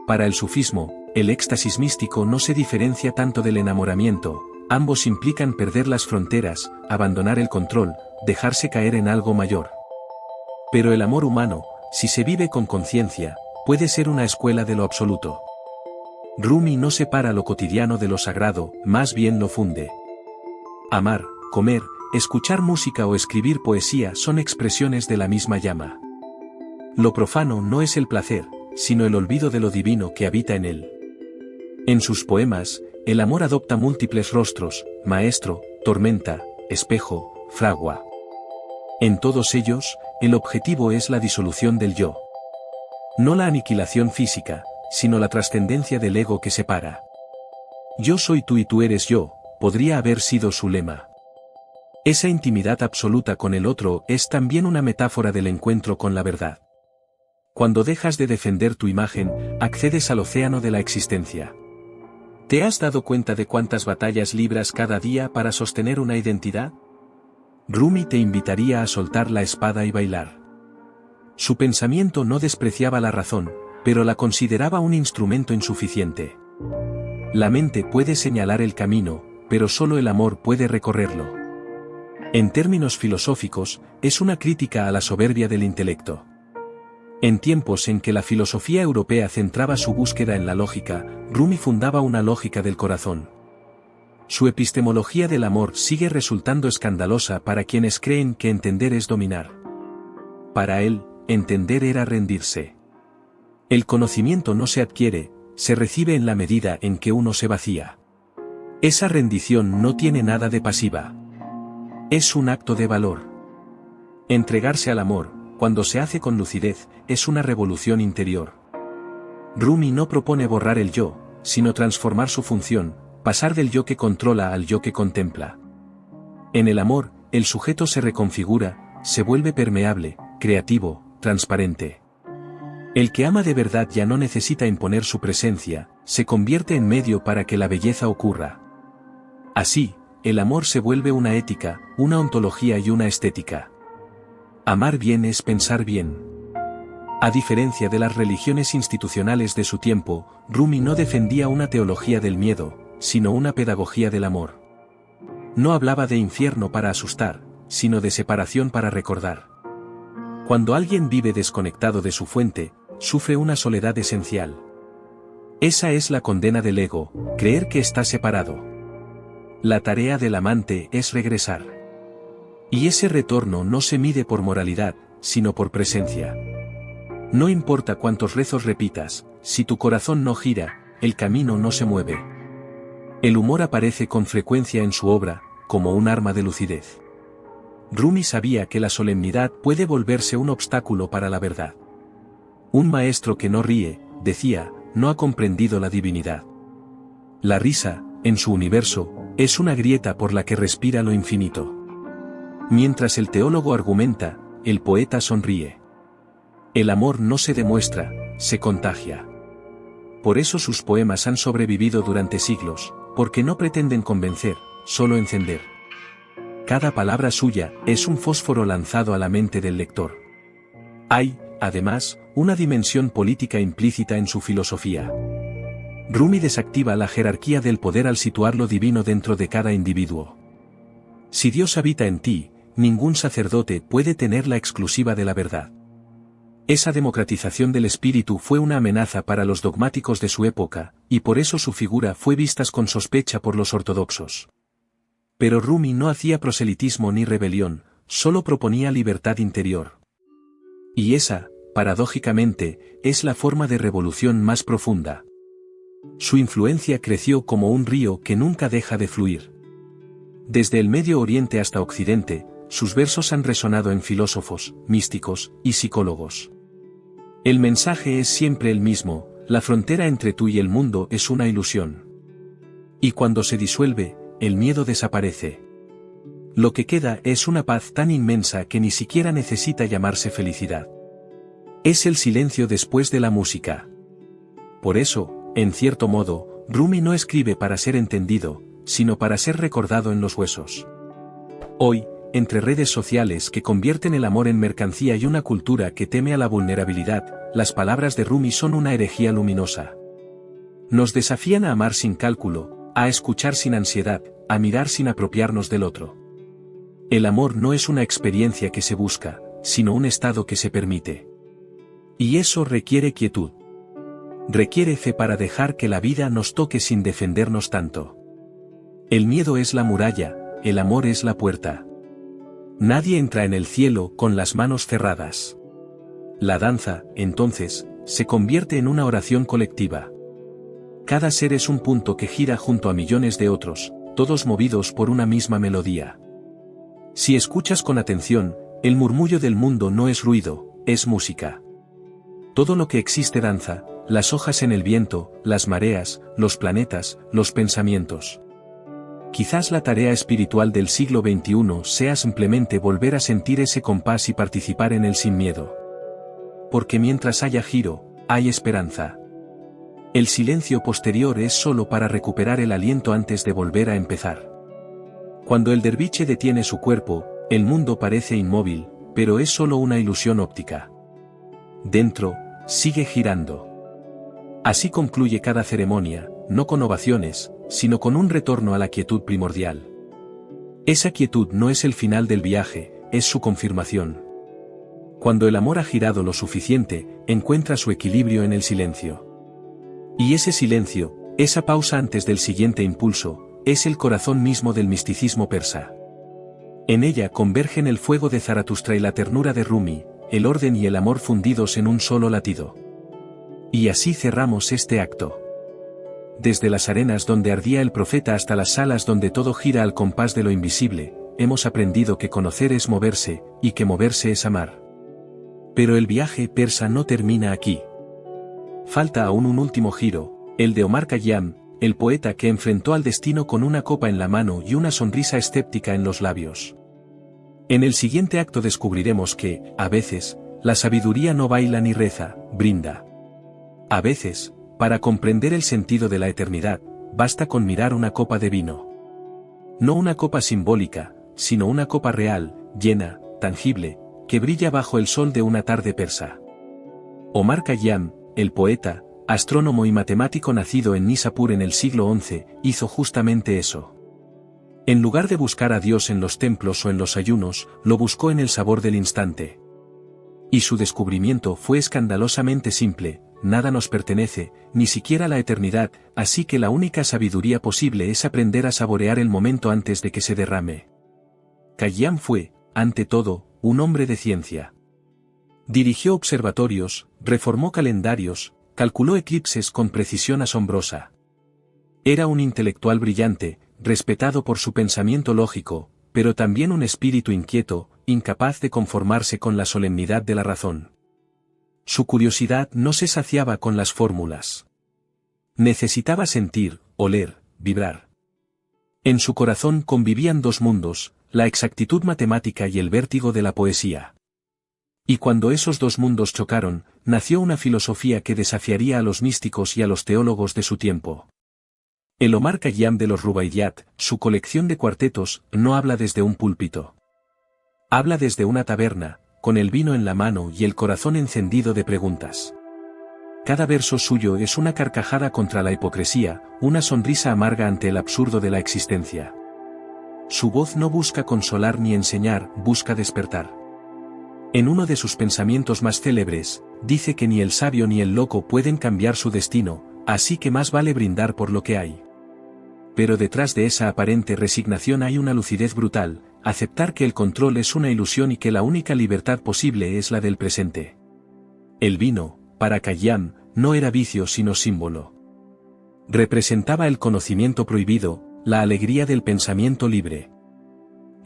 Para el sufismo, el éxtasis místico no se diferencia tanto del enamoramiento, ambos implican perder las fronteras, abandonar el control, dejarse caer en algo mayor. Pero el amor humano, si se vive con conciencia, puede ser una escuela de lo absoluto. Rumi no separa lo cotidiano de lo sagrado, más bien lo funde. Amar, comer, escuchar música o escribir poesía son expresiones de la misma llama. Lo profano no es el placer, sino el olvido de lo divino que habita en él. En sus poemas, el amor adopta múltiples rostros: maestro, tormenta, espejo, fragua. En todos ellos, el objetivo es la disolución del yo. No la aniquilación física, sino la trascendencia del ego que separa. Yo soy tú y tú eres yo, podría haber sido su lema. Esa intimidad absoluta con el otro es también una metáfora del encuentro con la verdad. Cuando dejas de defender tu imagen, accedes al océano de la existencia. ¿Te has dado cuenta de cuántas batallas libras cada día para sostener una identidad? Rumi te invitaría a soltar la espada y bailar. Su pensamiento no despreciaba la razón, pero la consideraba un instrumento insuficiente. La mente puede señalar el camino, pero solo el amor puede recorrerlo. En términos filosóficos, es una crítica a la soberbia del intelecto. En tiempos en que la filosofía europea centraba su búsqueda en la lógica, Rumi fundaba una lógica del corazón. Su epistemología del amor sigue resultando escandalosa para quienes creen que entender es dominar. Para él, entender era rendirse. El conocimiento no se adquiere, se recibe en la medida en que uno se vacía. Esa rendición no tiene nada de pasiva. Es un acto de valor. Entregarse al amor, cuando se hace con lucidez, es una revolución interior. Rumi no propone borrar el yo, sino transformar su función, pasar del yo que controla al yo que contempla. En el amor, el sujeto se reconfigura, se vuelve permeable, creativo, transparente. El que ama de verdad ya no necesita imponer su presencia, se convierte en medio para que la belleza ocurra. Así, el amor se vuelve una ética, una ontología y una estética. Amar bien es pensar bien. A diferencia de las religiones institucionales de su tiempo, Rumi no defendía una teología del miedo, sino una pedagogía del amor. No hablaba de infierno para asustar, sino de separación para recordar. Cuando alguien vive desconectado de su fuente, sufre una soledad esencial. Esa es la condena del ego, creer que está separado. La tarea del amante es regresar. Y ese retorno no se mide por moralidad, sino por presencia. No importa cuántos rezos repitas, si tu corazón no gira, el camino no se mueve. El humor aparece con frecuencia en su obra, como un arma de lucidez. Rumi sabía que la solemnidad puede volverse un obstáculo para la verdad. Un maestro que no ríe, decía, no ha comprendido la divinidad. La risa, en su universo, es una grieta por la que respira lo infinito. Mientras el teólogo argumenta, el poeta sonríe. El amor no se demuestra, se contagia. Por eso sus poemas han sobrevivido durante siglos, porque no pretenden convencer, solo encender. Cada palabra suya es un fósforo lanzado a la mente del lector. Hay, además, una dimensión política implícita en su filosofía. Rumi desactiva la jerarquía del poder al situar lo divino dentro de cada individuo. Si Dios habita en ti, ningún sacerdote puede tener la exclusiva de la verdad. Esa democratización del espíritu fue una amenaza para los dogmáticos de su época, y por eso su figura fue vista con sospecha por los ortodoxos. Pero Rumi no hacía proselitismo ni rebelión, solo proponía libertad interior. Y esa, paradójicamente, es la forma de revolución más profunda. Su influencia creció como un río que nunca deja de fluir. Desde el Medio Oriente hasta Occidente, sus versos han resonado en filósofos, místicos y psicólogos. El mensaje es siempre el mismo: la frontera entre tú y el mundo es una ilusión. Y cuando se disuelve, el miedo desaparece. Lo que queda es una paz tan inmensa que ni siquiera necesita llamarse felicidad. Es el silencio después de la música. Por eso, en cierto modo, Rumi no escribe para ser entendido, sino para ser recordado en los huesos. Hoy, entre redes sociales que convierten el amor en mercancía y una cultura que teme a la vulnerabilidad, las palabras de Rumi son una herejía luminosa. Nos desafían a amar sin cálculo, a escuchar sin ansiedad, a mirar sin apropiarnos del otro. El amor no es una experiencia que se busca, sino un estado que se permite. Y eso requiere quietud. Requiere fe para dejar que la vida nos toque sin defendernos tanto. El miedo es la muralla, el amor es la puerta. Nadie entra en el cielo con las manos cerradas. La danza, entonces, se convierte en una oración colectiva. Cada ser es un punto que gira junto a millones de otros, todos movidos por una misma melodía. Si escuchas con atención, el murmullo del mundo no es ruido, es música. Todo lo que existe danza, las hojas en el viento, las mareas, los planetas, los pensamientos. Quizás la tarea espiritual del siglo XXI sea simplemente volver a sentir ese compás y participar en él sin miedo. Porque mientras haya giro, hay esperanza. El silencio posterior es solo para recuperar el aliento antes de volver a empezar. Cuando el derviche detiene su cuerpo, el mundo parece inmóvil, pero es solo una ilusión óptica. Dentro, sigue girando. Así concluye cada ceremonia, no con ovaciones, sino con un retorno a la quietud primordial. Esa quietud no es el final del viaje, es su confirmación. Cuando el amor ha girado lo suficiente, encuentra su equilibrio en el silencio. Y ese silencio, esa pausa antes del siguiente impulso, es el corazón mismo del misticismo persa. En ella convergen el fuego de Zaratustra y la ternura de Rumi, el orden y el amor fundidos en un solo latido. Y así cerramos este acto. Desde las arenas donde ardía el profeta hasta las salas donde todo gira al compás de lo invisible, hemos aprendido que conocer es moverse, y que moverse es amar. Pero el viaje persa no termina aquí. Falta aún un último giro, el de Omar Khayyam, el poeta que enfrentó al destino con una copa en la mano y una sonrisa escéptica en los labios. En el siguiente acto descubriremos que, a veces, la sabiduría no baila ni reza, brinda. A veces, para comprender el sentido de la eternidad, basta con mirar una copa de vino. No una copa simbólica, sino una copa real, llena, tangible, que brilla bajo el sol de una tarde persa. Omar Khayyam, el poeta, astrónomo y matemático nacido en Nishapur en el siglo XI, hizo justamente eso. En lugar de buscar a Dios en los templos o en los ayunos, lo buscó en el sabor del instante. Y su descubrimiento fue escandalosamente simple: nada nos pertenece, ni siquiera la eternidad, así que la única sabiduría posible es aprender a saborear el momento antes de que se derrame. Khayyam fue, ante todo, un hombre de ciencia. Dirigió observatorios, reformó calendarios, calculó eclipses con precisión asombrosa. Era un intelectual brillante, respetado por su pensamiento lógico, pero también un espíritu inquieto, incapaz de conformarse con la solemnidad de la razón. Su curiosidad no se saciaba con las fórmulas. Necesitaba sentir, oler, vibrar. En su corazón convivían dos mundos, la exactitud matemática y el vértigo de la poesía. Y cuando esos dos mundos chocaron, nació una filosofía que desafiaría a los místicos y a los teólogos de su tiempo. El Omar Khayyam de los Rubaiyat, su colección de cuartetos, no habla desde un púlpito. Habla desde una taberna, con el vino en la mano y el corazón encendido de preguntas. Cada verso suyo es una carcajada contra la hipocresía, una sonrisa amarga ante el absurdo de la existencia. Su voz no busca consolar ni enseñar, busca despertar. En uno de sus pensamientos más célebres, dice que ni el sabio ni el loco pueden cambiar su destino, así que más vale brindar por lo que hay. Pero detrás de esa aparente resignación hay una lucidez brutal: aceptar que el control es una ilusión y que la única libertad posible es la del presente. El vino, para Khayyam, no era vicio sino símbolo. Representaba el conocimiento prohibido, la alegría del pensamiento libre.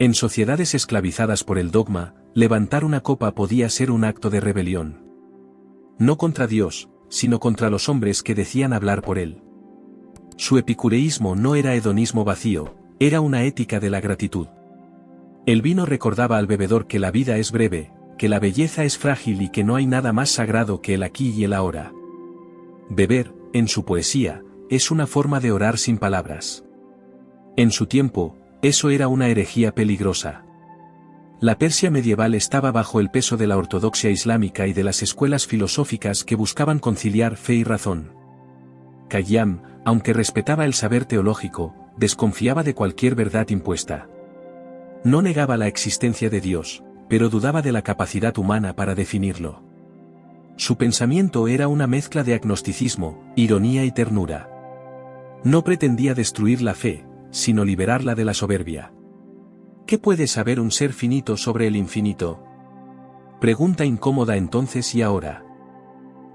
En sociedades esclavizadas por el dogma, levantar una copa podía ser un acto de rebelión. No contra Dios, sino contra los hombres que decían hablar por él. Su epicureísmo no era hedonismo vacío, era una ética de la gratitud. El vino recordaba al bebedor que la vida es breve, que la belleza es frágil y que no hay nada más sagrado que el aquí y el ahora. Beber, en su poesía, es una forma de orar sin palabras. En su tiempo, eso era una herejía peligrosa. La Persia medieval estaba bajo el peso de la ortodoxia islámica y de las escuelas filosóficas que buscaban conciliar fe y razón. Khayyam, aunque respetaba el saber teológico, desconfiaba de cualquier verdad impuesta. No negaba la existencia de Dios, pero dudaba de la capacidad humana para definirlo. Su pensamiento era una mezcla de agnosticismo, ironía y ternura. No pretendía destruir la fe, sino liberarla de la soberbia. ¿Qué puede saber un ser finito sobre el infinito? Pregunta incómoda entonces y ahora.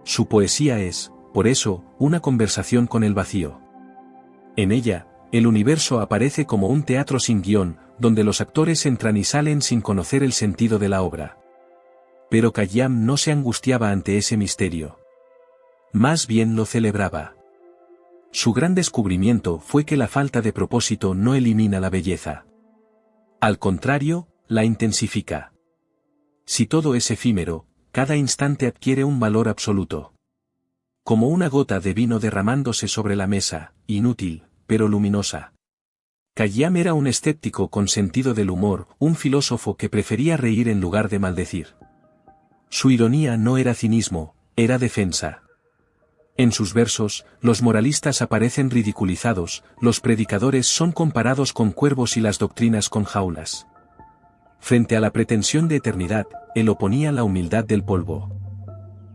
Su poesía es, por eso, una conversación con el vacío. En ella, el universo aparece como un teatro sin guión, donde los actores entran y salen sin conocer el sentido de la obra. Pero Khayyam no se angustiaba ante ese misterio. Más bien lo celebraba. Su gran descubrimiento fue que la falta de propósito no elimina la belleza. Al contrario, la intensifica. Si todo es efímero, cada instante adquiere un valor absoluto. Como una gota de vino derramándose sobre la mesa, inútil, pero luminosa. Khayyam era un escéptico con sentido del humor, un filósofo que prefería reír en lugar de maldecir. Su ironía no era cinismo, era defensa. En sus versos, los moralistas aparecen ridiculizados, los predicadores son comparados con cuervos y las doctrinas con jaulas. Frente a la pretensión de eternidad, él oponía la humildad del polvo.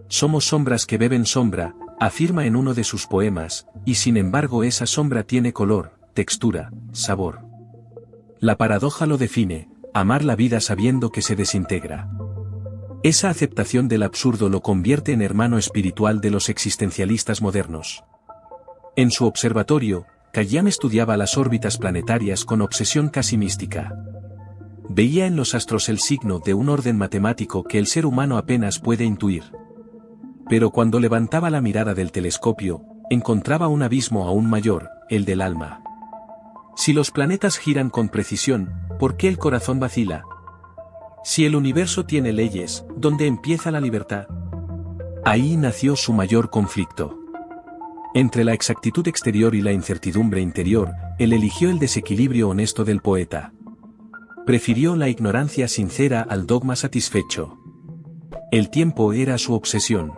Somos sombras que beben sombra, afirma en uno de sus poemas, y sin embargo esa sombra tiene color, textura, sabor. La paradoja lo define, amar la vida sabiendo que se desintegra. Esa aceptación del absurdo lo convierte en hermano espiritual de los existencialistas modernos. En su observatorio, Khayyam estudiaba las órbitas planetarias con obsesión casi mística. Veía en los astros el signo de un orden matemático que el ser humano apenas puede intuir. Pero cuando levantaba la mirada del telescopio, encontraba un abismo aún mayor, el del alma. Si los planetas giran con precisión, ¿por qué el corazón vacila? Si el universo tiene leyes, ¿dónde empieza la libertad? Ahí nació su mayor conflicto. Entre la exactitud exterior y la incertidumbre interior, él eligió el desequilibrio honesto del poeta. Prefirió la ignorancia sincera al dogma satisfecho. El tiempo era su obsesión.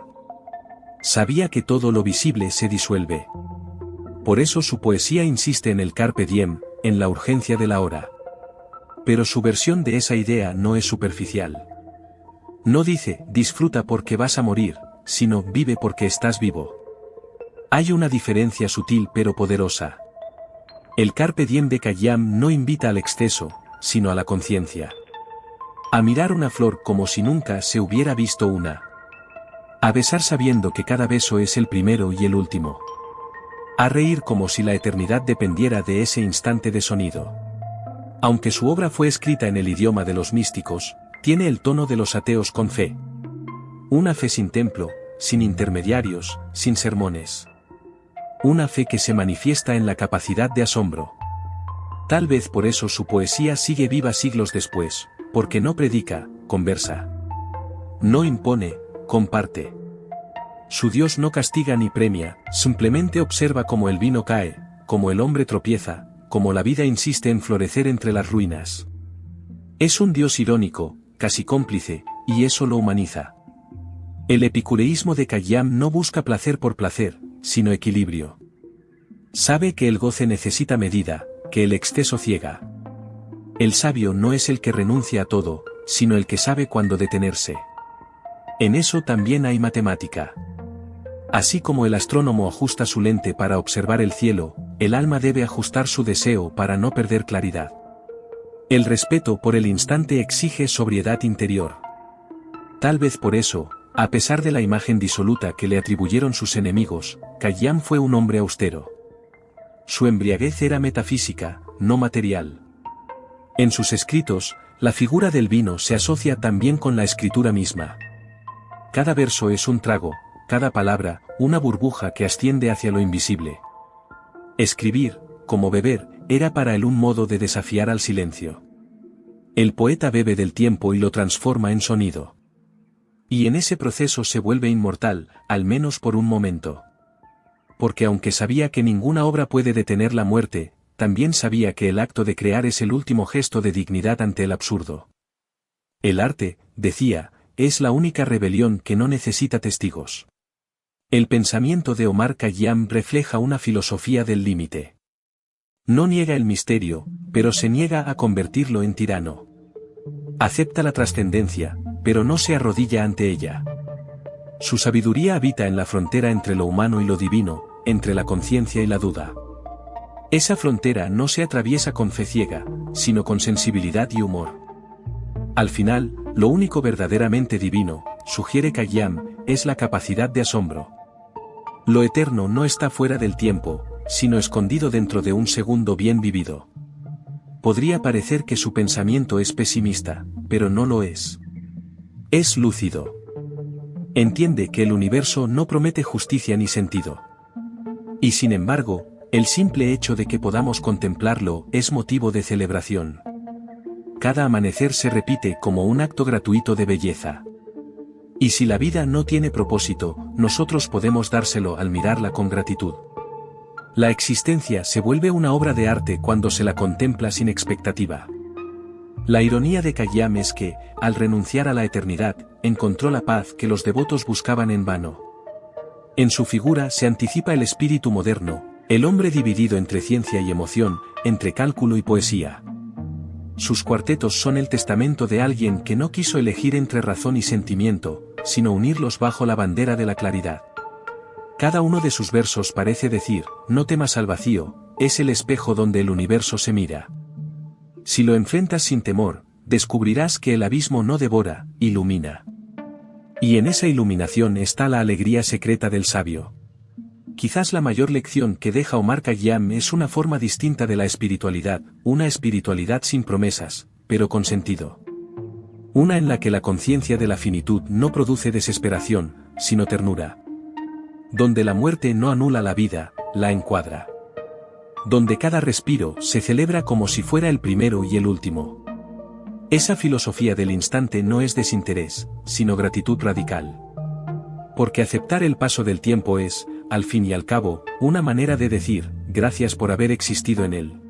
Sabía que todo lo visible se disuelve. Por eso su poesía insiste en el carpe diem, en la urgencia de la hora. Pero su versión de esa idea no es superficial. No dice, disfruta porque vas a morir, sino vive porque estás vivo. Hay una diferencia sutil pero poderosa. El carpe diem de Khayyam no invita al exceso, sino a la conciencia. A mirar una flor como si nunca se hubiera visto una. A besar sabiendo que cada beso es el primero y el último. A reír como si la eternidad dependiera de ese instante de sonido. Aunque su obra fue escrita en el idioma de los místicos, tiene el tono de los ateos con fe. Una fe sin templo, sin intermediarios, sin sermones. Una fe que se manifiesta en la capacidad de asombro. Tal vez por eso su poesía sigue viva siglos después, porque no predica, conversa. No impone, comparte. Su Dios no castiga ni premia, simplemente observa cómo el vino cae, cómo el hombre tropieza, como la vida insiste en florecer entre las ruinas. Es un Dios irónico, casi cómplice, y eso lo humaniza. El epicureísmo de Khayyam no busca placer por placer, sino equilibrio. Sabe que el goce necesita medida, que el exceso ciega. El sabio no es el que renuncia a todo, sino el que sabe cuándo detenerse. En eso también hay matemática. Así como el astrónomo ajusta su lente para observar el cielo, el alma debe ajustar su deseo para no perder claridad. El respeto por el instante exige sobriedad interior. Tal vez por eso, a pesar de la imagen disoluta que le atribuyeron sus enemigos, Khayyam fue un hombre austero. Su embriaguez era metafísica, no material. En sus escritos, la figura del vino se asocia también con la escritura misma. Cada verso es un trago, cada palabra, una burbuja que asciende hacia lo invisible. Escribir, como beber, era para él un modo de desafiar al silencio. El poeta bebe del tiempo y lo transforma en sonido. Y en ese proceso se vuelve inmortal, al menos por un momento. Porque aunque sabía que ninguna obra puede detener la muerte, también sabía que el acto de crear es el último gesto de dignidad ante el absurdo. El arte, decía, es la única rebelión que no necesita testigos. El pensamiento de Omar Khayyam refleja una filosofía del límite. No niega el misterio, pero se niega a convertirlo en tirano. Acepta la trascendencia, pero no se arrodilla ante ella. Su sabiduría habita en la frontera entre lo humano y lo divino, entre la conciencia y la duda. Esa frontera no se atraviesa con fe ciega, sino con sensibilidad y humor. Al final, lo único verdaderamente divino, sugiere Khayyam, es la capacidad de asombro. Lo eterno no está fuera del tiempo, sino escondido dentro de un segundo bien vivido. Podría parecer que su pensamiento es pesimista, pero no lo es. Es lúcido. Entiende que el universo no promete justicia ni sentido. Y sin embargo, el simple hecho de que podamos contemplarlo es motivo de celebración. Cada amanecer se repite como un acto gratuito de belleza. Y si la vida no tiene propósito, nosotros podemos dárselo al mirarla con gratitud. La existencia se vuelve una obra de arte cuando se la contempla sin expectativa. La ironía de Khayyam es que, al renunciar a la eternidad, encontró la paz que los devotos buscaban en vano. En su figura se anticipa el espíritu moderno, el hombre dividido entre ciencia y emoción, entre cálculo y poesía. Sus cuartetos son el testamento de alguien que no quiso elegir entre razón y sentimiento, sino unirlos bajo la bandera de la claridad. Cada uno de sus versos parece decir, no temas al vacío, es el espejo donde el universo se mira. Si lo enfrentas sin temor, descubrirás que el abismo no devora, ilumina. Y en esa iluminación está la alegría secreta del sabio. Quizás la mayor lección que deja Omar Khayyam es una forma distinta de la espiritualidad, una espiritualidad sin promesas, pero con sentido. Una en la que la conciencia de la finitud no produce desesperación, sino ternura. Donde la muerte no anula la vida, la encuadra. Donde cada respiro se celebra como si fuera el primero y el último. Esa filosofía del instante no es desinterés, sino gratitud radical. Porque aceptar el paso del tiempo es, al fin y al cabo, una manera de decir, gracias por haber existido en él.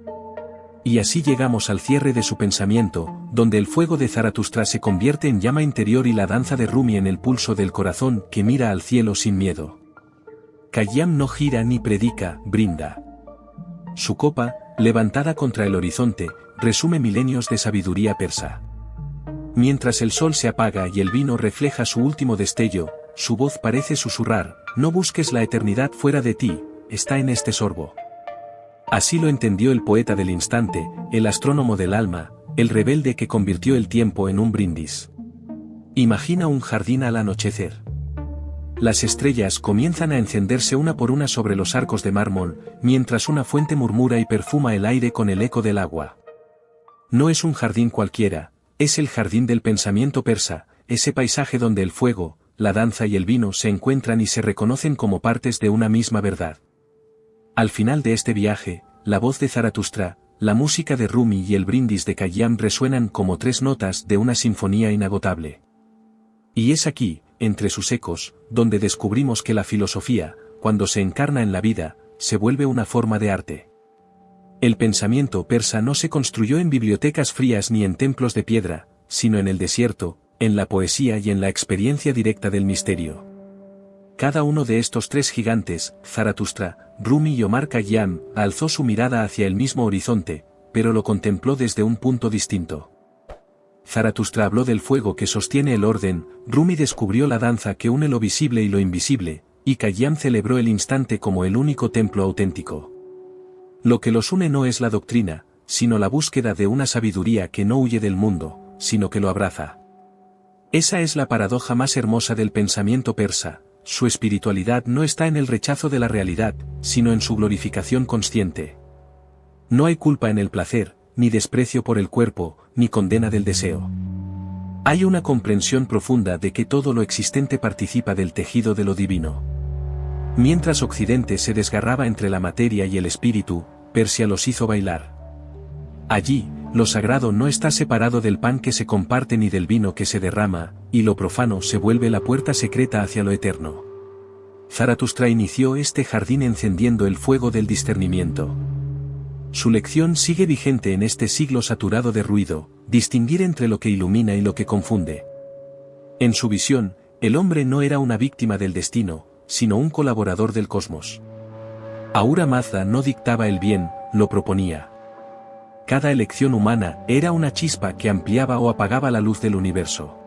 Y así llegamos al cierre de su pensamiento, donde el fuego de Zaratustra se convierte en llama interior y la danza de Rumi en el pulso del corazón que mira al cielo sin miedo. Khayyam no gira ni predica, brinda. Su copa, levantada contra el horizonte, resume milenios de sabiduría persa. Mientras el sol se apaga y el vino refleja su último destello, su voz parece susurrar, no busques la eternidad fuera de ti, está en este sorbo. Así lo entendió el poeta del instante, el astrónomo del alma, el rebelde que convirtió el tiempo en un brindis. Imagina un jardín al anochecer. Las estrellas comienzan a encenderse una por una sobre los arcos de mármol, mientras una fuente murmura y perfuma el aire con el eco del agua. No es un jardín cualquiera, es el jardín del pensamiento persa, ese paisaje donde el fuego, la danza y el vino se encuentran y se reconocen como partes de una misma verdad. Al final de este viaje, la voz de Zaratustra, la música de Rumi y el brindis de Khayyam resuenan como tres notas de una sinfonía inagotable. Y es aquí, entre sus ecos, donde descubrimos que la filosofía, cuando se encarna en la vida, se vuelve una forma de arte. El pensamiento persa no se construyó en bibliotecas frías ni en templos de piedra, sino en el desierto, en la poesía y en la experiencia directa del misterio. Cada uno de estos tres gigantes, Zaratustra, Rumi y Omar Khayyam, alzó su mirada hacia el mismo horizonte, pero lo contempló desde un punto distinto. Zaratustra habló del fuego que sostiene el orden, Rumi descubrió la danza que une lo visible y lo invisible, y Khayyam celebró el instante como el único templo auténtico. Lo que los une no es la doctrina, sino la búsqueda de una sabiduría que no huye del mundo, sino que lo abraza. Esa es la paradoja más hermosa del pensamiento persa, su espiritualidad no está en el rechazo de la realidad, sino en su glorificación consciente. No hay culpa en el placer, ni desprecio por el cuerpo, ni condena del deseo. Hay una comprensión profunda de que todo lo existente participa del tejido de lo divino. Mientras Occidente se desgarraba entre la materia y el espíritu, Persia los hizo bailar. Allí, lo sagrado no está separado del pan que se comparte ni del vino que se derrama, y lo profano se vuelve la puerta secreta hacia lo eterno. Zaratustra inició este jardín encendiendo el fuego del discernimiento. Su lección sigue vigente en este siglo saturado de ruido, distinguir entre lo que ilumina y lo que confunde. En su visión, el hombre no era una víctima del destino, sino un colaborador del cosmos. Ahura Mazda no dictaba el bien, lo proponía. Cada elección humana era una chispa que ampliaba o apagaba la luz del universo.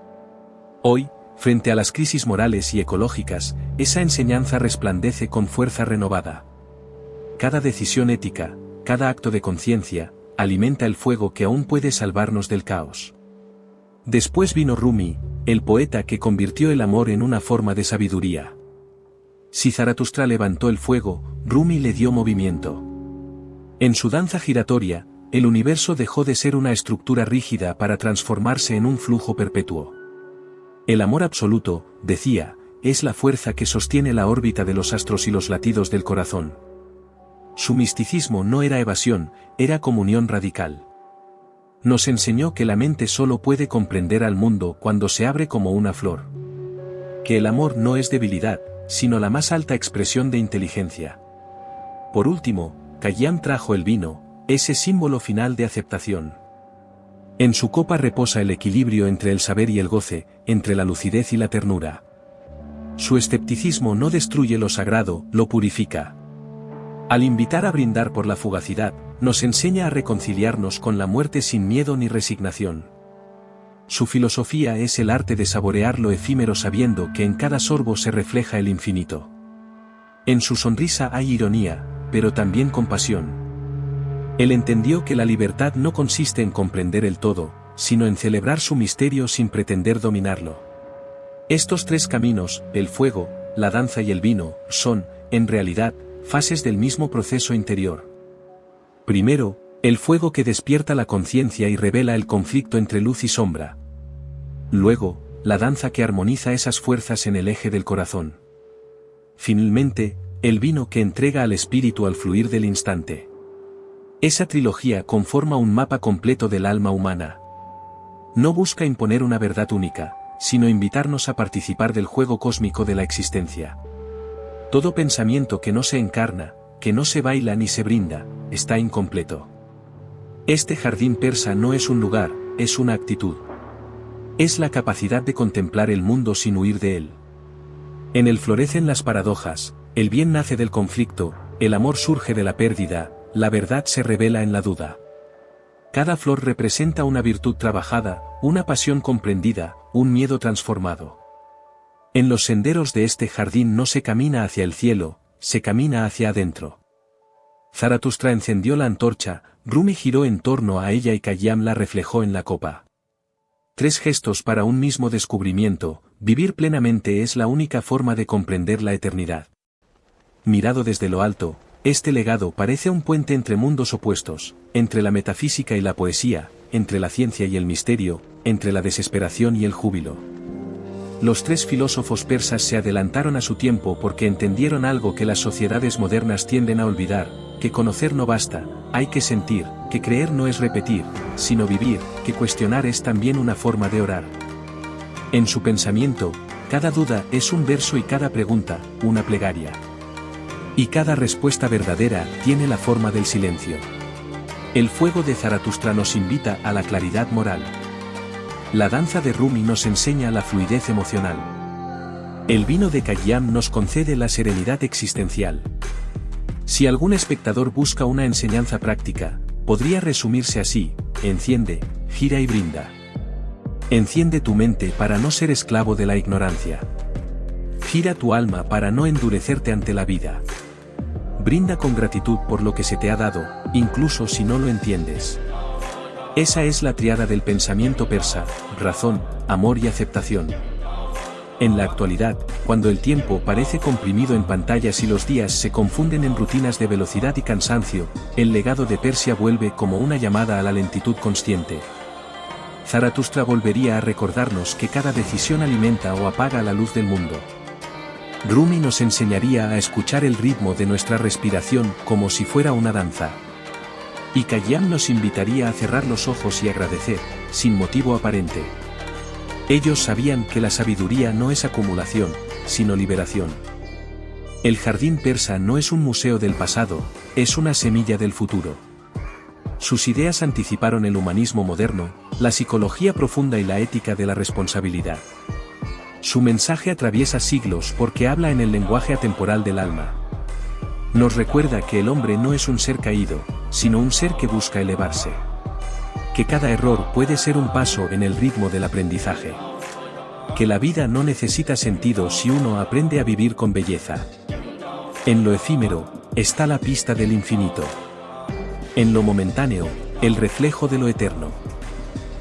Hoy, frente a las crisis morales y ecológicas, esa enseñanza resplandece con fuerza renovada. Cada decisión ética, cada acto de conciencia, alimenta el fuego que aún puede salvarnos del caos. Después vino Rumi, el poeta que convirtió el amor en una forma de sabiduría. Si Zaratustra levantó el fuego, Rumi le dio movimiento. En su danza giratoria, el universo dejó de ser una estructura rígida para transformarse en un flujo perpetuo. El amor absoluto, decía, es la fuerza que sostiene la órbita de los astros y los latidos del corazón. Su misticismo no era evasión, era comunión radical. Nos enseñó que la mente solo puede comprender al mundo cuando se abre como una flor. Que el amor no es debilidad, sino la más alta expresión de inteligencia. Por último, Khayyam trajo el vino, ese símbolo final de aceptación. En su copa reposa el equilibrio entre el saber y el goce, entre la lucidez y la ternura. Su escepticismo no destruye lo sagrado, lo purifica. Al invitar a brindar por la fugacidad, nos enseña a reconciliarnos con la muerte sin miedo ni resignación. Su filosofía es el arte de saborear lo efímero sabiendo que en cada sorbo se refleja el infinito. En su sonrisa hay ironía, pero también compasión. Él entendió que la libertad no consiste en comprender el todo, sino en celebrar su misterio sin pretender dominarlo. Estos tres caminos, el fuego, la danza y el vino, son, en realidad, fases del mismo proceso interior. Primero, el fuego que despierta la conciencia y revela el conflicto entre luz y sombra. Luego, la danza que armoniza esas fuerzas en el eje del corazón. Finalmente, el vino que entrega al espíritu al fluir del instante. Esa trilogía conforma un mapa completo del alma humana. No busca imponer una verdad única, sino invitarnos a participar del juego cósmico de la existencia. Todo pensamiento que no se encarna, que no se baila ni se brinda, está incompleto. Este jardín persa no es un lugar, es una actitud. Es la capacidad de contemplar el mundo sin huir de él. En él florecen las paradojas, el bien nace del conflicto, el amor surge de la pérdida, la verdad se revela en la duda. Cada flor representa una virtud trabajada, una pasión comprendida, un miedo transformado. En los senderos de este jardín no se camina hacia el cielo, se camina hacia adentro. Zaratustra encendió la antorcha, Rumi giró en torno a ella y Khayyam la reflejó en la copa. Tres gestos para un mismo descubrimiento, vivir plenamente es la única forma de comprender la eternidad. Mirado desde lo alto, este legado parece un puente entre mundos opuestos, entre la metafísica y la poesía, entre la ciencia y el misterio, entre la desesperación y el júbilo. Los tres filósofos persas se adelantaron a su tiempo porque entendieron algo que las sociedades modernas tienden a olvidar, que conocer no basta, hay que sentir, que creer no es repetir, sino vivir, que cuestionar es también una forma de orar. En su pensamiento, cada duda es un verso y cada pregunta, una plegaria. Y cada respuesta verdadera tiene la forma del silencio. El fuego de Zaratustra nos invita a la claridad moral. La danza de Rumi nos enseña la fluidez emocional. El vino de Khayyam nos concede la serenidad existencial. Si algún espectador busca una enseñanza práctica, podría resumirse así: enciende, gira y brinda. Enciende tu mente para no ser esclavo de la ignorancia. Gira tu alma para no endurecerte ante la vida. Brinda con gratitud por lo que se te ha dado, incluso si no lo entiendes. Esa es la triada del pensamiento persa: razón, amor y aceptación. En la actualidad, cuando el tiempo parece comprimido en pantallas y los días se confunden en rutinas de velocidad y cansancio, el legado de Persia vuelve como una llamada a la lentitud consciente. Zaratustra volvería a recordarnos que cada decisión alimenta o apaga la luz del mundo. Rumi nos enseñaría a escuchar el ritmo de nuestra respiración como si fuera una danza. Y Khayyam nos invitaría a cerrar los ojos y agradecer, sin motivo aparente. Ellos sabían que la sabiduría no es acumulación, sino liberación. El jardín persa no es un museo del pasado, es una semilla del futuro. Sus ideas anticiparon el humanismo moderno, la psicología profunda y la ética de la responsabilidad. Su mensaje atraviesa siglos porque habla en el lenguaje atemporal del alma. Nos recuerda que el hombre no es un ser caído, sino un ser que busca elevarse. Que cada error puede ser un paso en el ritmo del aprendizaje. Que la vida no necesita sentido si uno aprende a vivir con belleza. En lo efímero, está la pista del infinito. En lo momentáneo, el reflejo de lo eterno.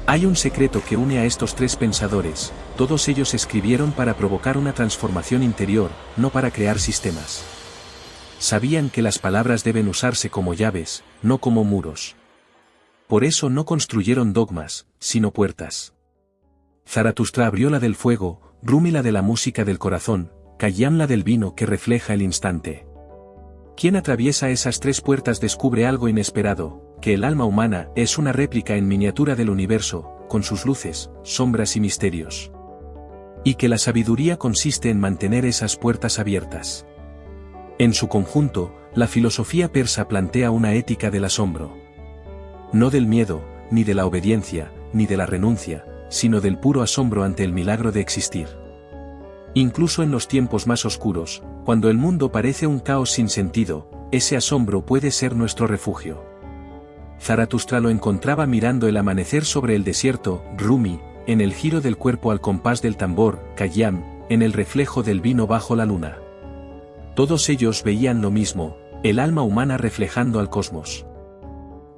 Hay un secreto que une a estos tres pensadores, todos ellos escribieron para provocar una transformación interior, no para crear sistemas. Sabían que las palabras deben usarse como llaves, no como muros. Por eso no construyeron dogmas, sino puertas. Zaratustra abrió la del fuego, Rumi la de la música del corazón, Khayyam la del vino que refleja el instante. Quien atraviesa esas tres puertas descubre algo inesperado, que el alma humana es una réplica en miniatura del universo, con sus luces, sombras y misterios. Y que la sabiduría consiste en mantener esas puertas abiertas. En su conjunto, la filosofía persa plantea una ética del asombro. No del miedo, ni de la obediencia, ni de la renuncia, sino del puro asombro ante el milagro de existir. Incluso en los tiempos más oscuros, cuando el mundo parece un caos sin sentido, ese asombro puede ser nuestro refugio. Zaratustra lo encontraba mirando el amanecer sobre el desierto, Rumi, en el giro del cuerpo al compás del tambor, Khayyam, en el reflejo del vino bajo la luna. Todos ellos veían lo mismo, el alma humana reflejando al cosmos.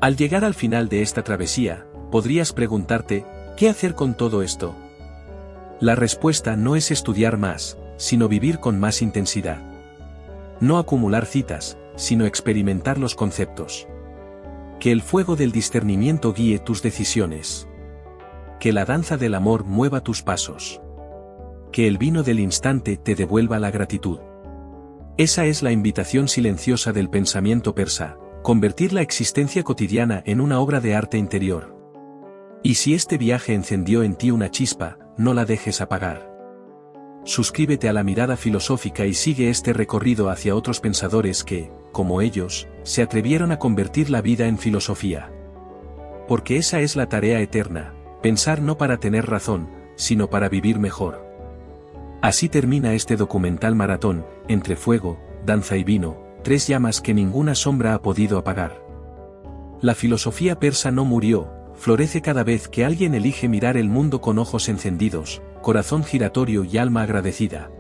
Al llegar al final de esta travesía, podrías preguntarte, ¿qué hacer con todo esto? La respuesta no es estudiar más, sino vivir con más intensidad. No acumular citas, sino experimentar los conceptos. Que el fuego del discernimiento guíe tus decisiones. Que la danza del amor mueva tus pasos. Que el vino del instante te devuelva la gratitud. Esa es la invitación silenciosa del pensamiento persa. Convertir la existencia cotidiana en una obra de arte interior. Y si este viaje encendió en ti una chispa, no la dejes apagar. Suscríbete a La Mirada Filosófica y sigue este recorrido hacia otros pensadores que, como ellos, se atrevieron a convertir la vida en filosofía. Porque esa es la tarea eterna, pensar no para tener razón, sino para vivir mejor. Así termina este documental maratón, entre fuego, danza y vino, tres llamas que ninguna sombra ha podido apagar. La filosofía persa no murió, florece cada vez que alguien elige mirar el mundo con ojos encendidos, corazón giratorio y alma agradecida.